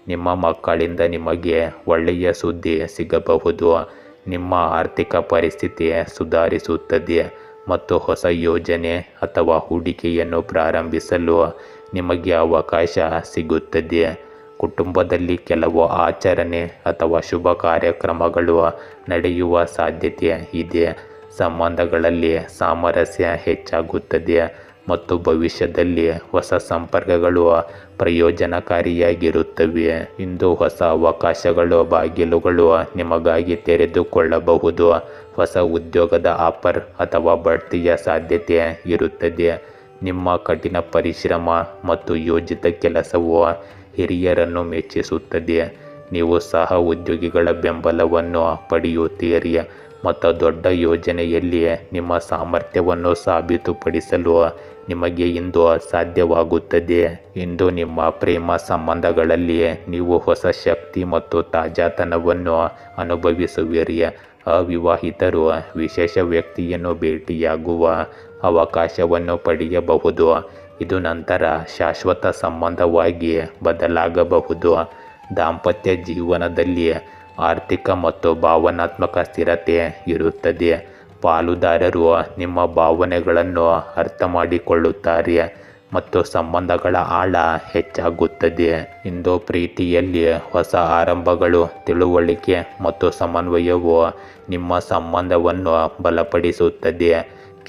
ನಿಮ್ಮ ಮಕ್ಕಳಿಂದ ನಿಮಗೆ ಒಳ್ಳೆಯ ಸುದ್ದಿ ಸಿಗಬಹುದು. ನಿಮ್ಮ ಆರ್ಥಿಕ ಪರಿಸ್ಥಿತಿ ಸುಧಾರಿಸುತ್ತದೆ ಮತ್ತು ಹೊಸ ಯೋಜನೆ ಅಥವಾ ಹೂಡಿಕೆಯನ್ನು ಪ್ರಾರಂಭಿಸಲು ನಿಮಗೆ ಅವಕಾಶ ಸಿಗುತ್ತದೆ. ಕುಟುಂಬದಲ್ಲಿ ಕೆಲವು ಆಚರಣೆ ಅಥವಾ ಶುಭ ಕಾರ್ಯಕ್ರಮಗಳು ನಡೆಯುವ ಸಾಧ್ಯತೆ ಇದೆ. ಸಂಬಂಧಗಳಲ್ಲಿ ಸಾಮರಸ್ಯ ಹೆಚ್ಚಾಗುತ್ತದೆ ಮತ್ತು ಭವಿಷ್ಯದಲ್ಲಿ ಹೊಸ ಸಂಪರ್ಕಗಳು ಪ್ರಯೋಜನಕಾರಿಯಾಗಿರುತ್ತವೆ. ಇಂದು ಹೊಸ ಅವಕಾಶಗಳು ಬಾಗಿಲುಗಳು ನಿಮಗಾಗಿ ತೆರೆದುಕೊಳ್ಳಬಹುದು. ಹೊಸ ಉದ್ಯೋಗದ ಆಫರ್ ಅಥವಾ ಬಡ್ತಿಯ ಸಾಧ್ಯತೆ ಇರುತ್ತದೆ. ನಿಮ್ಮ ಕಠಿಣ ಪರಿಶ್ರಮ ಮತ್ತು ಯೋಜಿತ ಕೆಲಸವು ಹಿರಿಯರನ್ನು ಮೆಚ್ಚಿಸುತ್ತದೆ. ನೀವು ಸಹ ಉದ್ಯೋಗಿಗಳ ಬೆಂಬಲವನ್ನು ಪಡೆಯುತ್ತೀರಿ ಮತ್ತು ದೊಡ್ಡ ಯೋಜನೆಯಲ್ಲಿ ನಿಮ್ಮ ಸಾಮರ್ಥ್ಯವನ್ನು ಸಾಬೀತುಪಡಿಸಲು ನಿಮಗೆ ಇಂದು ಸಾಧ್ಯವಾಗುತ್ತದೆ. ಇಂದು ನಿಮ್ಮ ಪ್ರೇಮ ಸಂಬಂಧಗಳಲ್ಲಿ ನೀವು ಹೊಸ ಶಕ್ತಿ ಮತ್ತು ತಾಜಾತನವನ್ನು ಅನುಭವಿಸುವಿರಿ. ಅವಿವಾಹಿತರು ವಿಶೇಷ ವ್ಯಕ್ತಿಯನ್ನು ಭೇಟಿಯಾಗುವ ಅವಕಾಶವನ್ನು ಪಡೆಯಬಹುದು. ಇದು ನಂತರ ಶಾಶ್ವತ ಸಂಬಂಧವಾಗಿ ಬದಲಾಗಬಹುದು. ದಾಂಪತ್ಯ ಜೀವನದಲ್ಲಿ ಆರ್ಥಿಕ ಮತ್ತು ಭಾವನಾತ್ಮಕ ಸ್ಥಿರತೆ ಇರುತ್ತದೆ. ಪಾಲುದಾರರು ನಿಮ್ಮ ಭಾವನೆಗಳನ್ನು ಅರ್ಥ ಮಾಡಿಕೊಳ್ಳುತ್ತಾರೆ ಮತ್ತು ಸಂಬಂಧಗಳ ಆಳ ಹೆಚ್ಚಾಗುತ್ತದೆ. ಇಂದು ಪ್ರೀತಿಯಲ್ಲಿ ಹೊಸ ಆರಂಭಗಳು, ತಿಳುವಳಿಕೆ ಮತ್ತು ಸಮನ್ವಯವು ನಿಮ್ಮ ಸಂಬಂಧವನ್ನು ಬಲಪಡಿಸುತ್ತದೆ.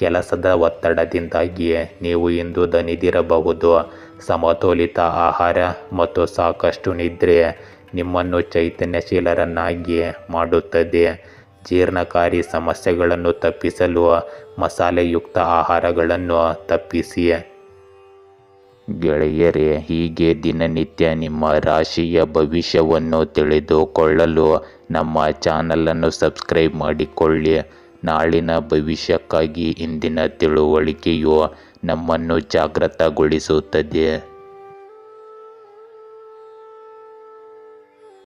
ಕೆಲಸದ ಒತ್ತಡದಿಂದಾಗಿ ನೀವು ಇಂದು ದಣಿದಿರಬಹುದು. ಸಮತೋಲಿತ ಆಹಾರ ಮತ್ತು ಸಾಕಷ್ಟು ನಿದ್ರೆ ನಿಮ್ಮನ್ನು ಚೈತನ್ಯಶೀಲರನ್ನಾಗಿ ಮಾಡುತ್ತದೆ. ಜೀರ್ಣಕಾರಿ ಸಮಸ್ಯೆಗಳನ್ನು ತಪ್ಪಿಸಲು ಮಸಾಲೆಯುಕ್ತ ಆಹಾರಗಳನ್ನು ತಪ್ಪಿಸಿ. ಗೆಳೆಯರೇ, ಹೀಗೆ ದಿನನಿತ್ಯ ನಿಮ್ಮ ರಾಶಿಯ ಭವಿಷ್ಯವನ್ನು ತಿಳಿದುಕೊಳ್ಳಲು ನಮ್ಮ ಚಾನಲನ್ನು ಸಬ್ಸ್ಕ್ರೈಬ್ ಮಾಡಿಕೊಳ್ಳಿ. ನಾಳಿನ ಭವಿಷ್ಯಕ್ಕಾಗಿ ಇಂದಿನ ತಿಳುವಳಿಕೆಯು ನಮ್ಮನ್ನು ಜಾಗೃತಗೊಳಿಸುತ್ತದೆ.